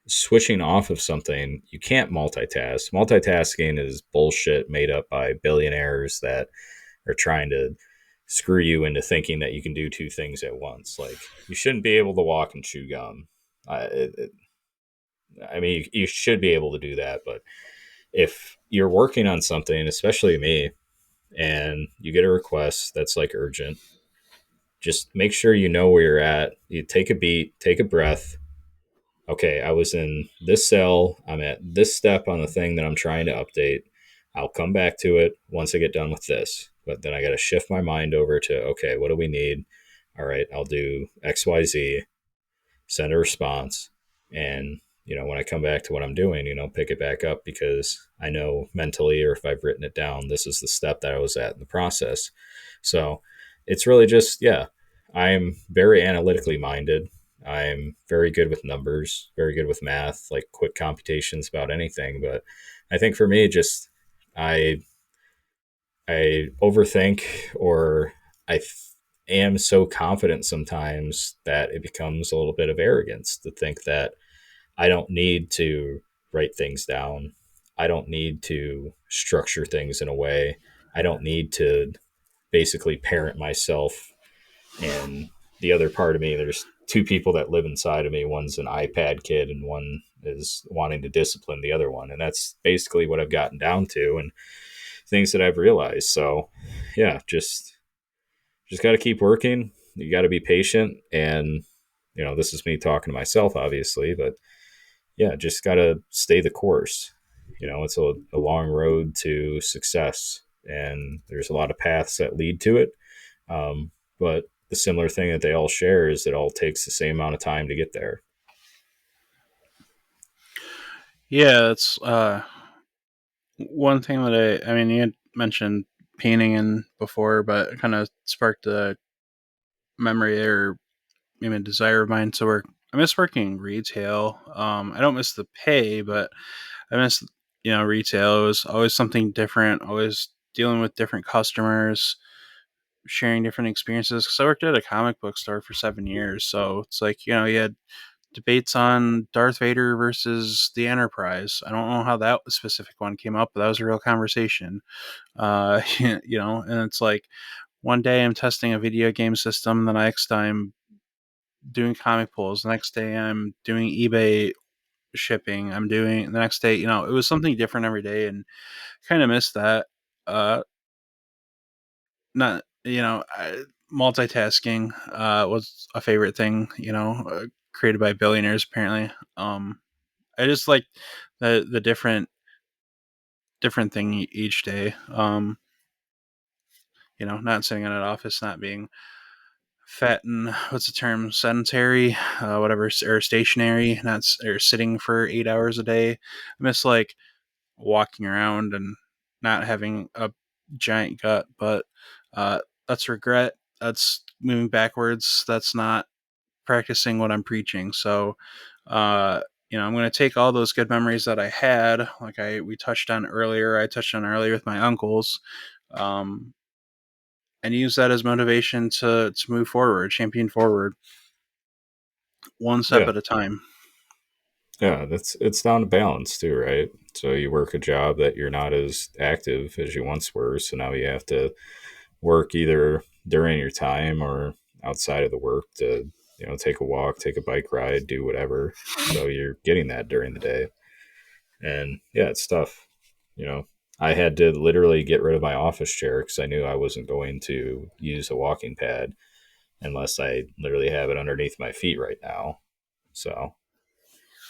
A: switching off of something, you can't multitask. Multitasking is bullshit made up by billionaires that are trying to screw you into thinking that you can do two things at once. Like you shouldn't be able to walk and chew gum. I mean, you should be able to do that, but if you're working on something, especially me, and you get a request that's like urgent, just make sure you know where you're at. You take a beat, take a breath. Okay, I was in this cell. I'm at this step on the thing that I'm trying to update. I'll come back to it once I get done with this. But then I got to shift my mind over to, okay, what do we need? All right, I'll do XYZ, send a response. And, when I come back to what I'm doing, pick it back up because I know mentally, or if I've written it down, this is the step that I was at in the process. So it's really just, yeah, I'm very analytically minded. I'm very good with numbers, very good with math, like quick computations about anything. But I think for me, just I I overthink, or am so confident sometimes that it becomes a little bit of arrogance to think that I don't need to write things down. I don't need to structure things in a way. I don't need to basically parent myself. And the other part of me, there's two people that live inside of me. One's an iPad kid, and one is wanting to discipline the other one. And that's basically what I've gotten down to and things that I've realized. So, yeah, just got to keep working. You got to be patient. And, this is me talking to myself, obviously, but yeah, just got to stay the course. It's a long road to success, and there's a lot of paths that lead to it. But the similar thing that they all share is it all takes the same amount of time to get there.
B: Yeah, it's one thing that I mean, you had mentioned painting in before, but it kind of sparked a memory or maybe a desire of mine to work. I miss working retail. I don't miss the pay, but I miss, retail. It was always something different, always dealing with different customers, sharing different experiences. Because I worked at a comic book store for 7 years. So it's like, you had debates on Darth Vader versus the Enterprise. I don't know how that specific one came up, but that was a real conversation. And it's like one day I'm testing a video game system, the next time doing comic pulls, the next day I'm doing eBay shipping, I'm doing the next day, it was something different every day, and kind of missed that. Uh, not, multitasking was a favorite thing, created by billionaires apparently. I just like the different thing each day. Not sitting in an office, not being fat and what's the term, sedentary, whatever, or stationary, not or sitting for 8 hours a day. I miss like walking around and not having a giant gut, but uh, that's regret. That's moving backwards. That's not practicing what I'm preaching. So, uh, I'm going to take all those good memories that I had, like we touched on earlier. I touched on earlier with my uncles, um, and use that as motivation to move forward, champion forward, one step
A: Yeah.
B: at a time.
A: Yeah, it's down to balance too, right? So you work a job that you're not as active as you once were, so now you have to work either during your time or outside of the work to, take a walk, take a bike ride, do whatever. So you're getting that during the day. And yeah, it's tough. You know, I had to literally get rid of my office chair because I knew I wasn't going to use a walking pad unless I literally have it underneath my feet right now. So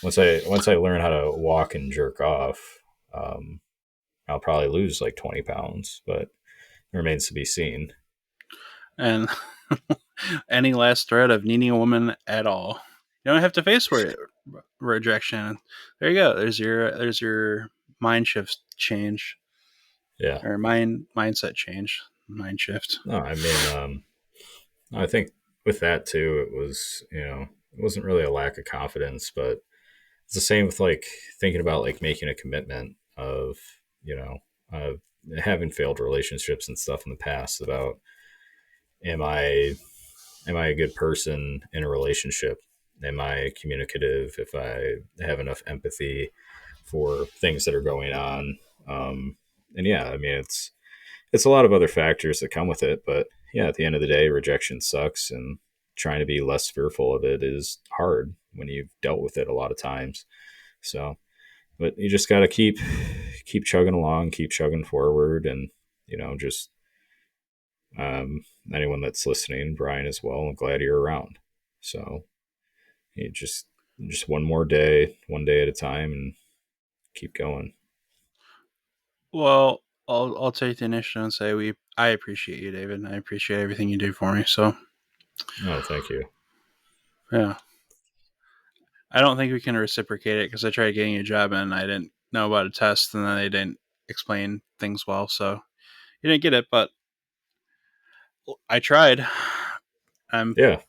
A: once I learn how to walk and jerk off, um, I'll probably lose like 20 pounds, but it remains to be seen.
B: And any last threat of needing a woman at all. You don't have to face rejection. There you go. There's your mind shift change,
A: Yeah.
B: or mindset change. Mind shift.
A: No, I mean, I think with that too, it was, it wasn't really a lack of confidence, but it's the same with like thinking about like making a commitment of, you know, uh, having failed relationships and stuff in the past about am I am I a good person in a relationship? Am I communicative? If I have enough empathy for things that are going on? And yeah, I mean it's a lot of other factors that come with it, but yeah, at the end of the day, rejection sucks, and trying to be less fearful of it is hard when you've dealt with it a lot of times. So, but you just got to keep chugging along, keep chugging forward, and just um, anyone that's listening, Brian as well. I'm glad you're around. So you just one more day, one day at a time, and keep going.
B: Well, I'll take the initiative and say I appreciate you, David. And I appreciate everything you do for me. So
A: No, thank you.
B: yeah, I don't think we can reciprocate it because I tried getting a job and I didn't know about a test, and then they didn't explain things well. So you didn't get it, but I tried. I'm
A: Yeah,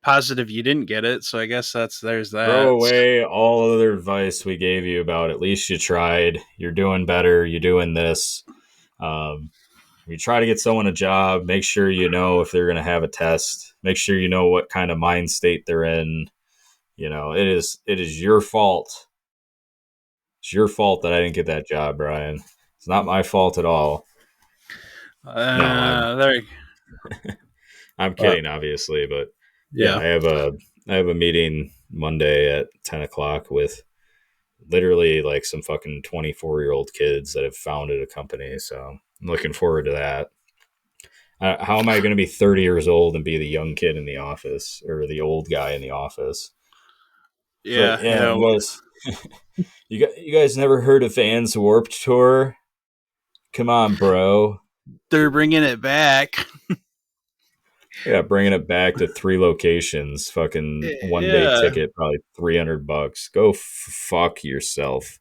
B: positive you didn't get it, so I guess there's
A: throw
B: that.
A: away all other advice we gave you about at least you tried. You're doing better. You're doing this. Um, you try to get someone a job. Make sure you know if they're going to have a test. Make sure you know what kind of mind state they're in. It is your fault. It's your fault that I didn't get that job, Brian. It's not my fault at all. No,
B: There.
A: I'm
B: But
A: kidding, obviously, but yeah,
B: yeah,
A: I have a meeting Monday at 10 o'clock with literally like some fucking 24-year-old kids that have founded a company. So I'm looking forward to that. How am I going to be 30 years old and be the young kid in the office or the old guy in the office? It's like,
B: yeah,
A: yeah,
B: yeah.
A: you guys never heard of Vans Warped Tour? Come on, bro.
B: They're bringing it back.
A: Yeah, bringing it back to three locations. Fucking one day
B: Yeah,
A: ticket, probably $300. Go fuck yourself.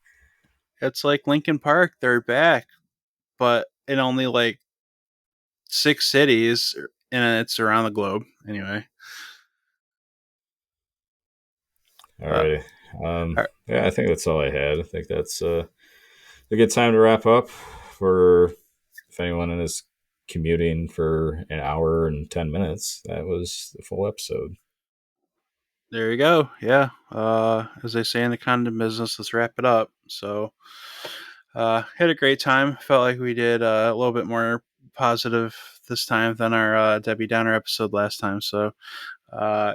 B: it's like Lincoln Park. They're back, but in only like 6 cities, and it's around the globe. Anyway,
A: All
B: but
A: right.
B: uh,
A: Yeah, I think that's all I had. I think that's a good time to wrap up for if anyone is commuting for an hour and 10 minutes. That was the full episode.
B: there you go. Yeah, as they say in the condom business, let's wrap it up. So, had a great time. Felt like we did a little bit more positive this time than our Debbie Downer episode last time. So, uh,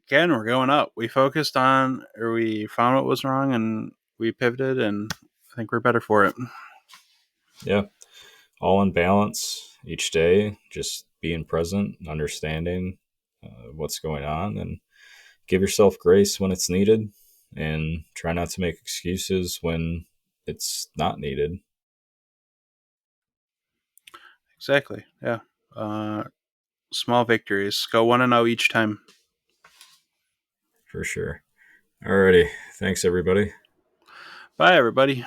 B: again, we're going up. We focused on, or we found what was wrong, and we pivoted, and I think we're better for it.
A: Yeah. All in balance each day, just being present, understanding what's going on, and give yourself grace when it's needed. and try not to make excuses when it's not needed.
B: Exactly. Yeah. Uh, Small victories. Go 1-0 each time.
A: For sure. Alrighty. Thanks, everybody.
B: Bye, everybody.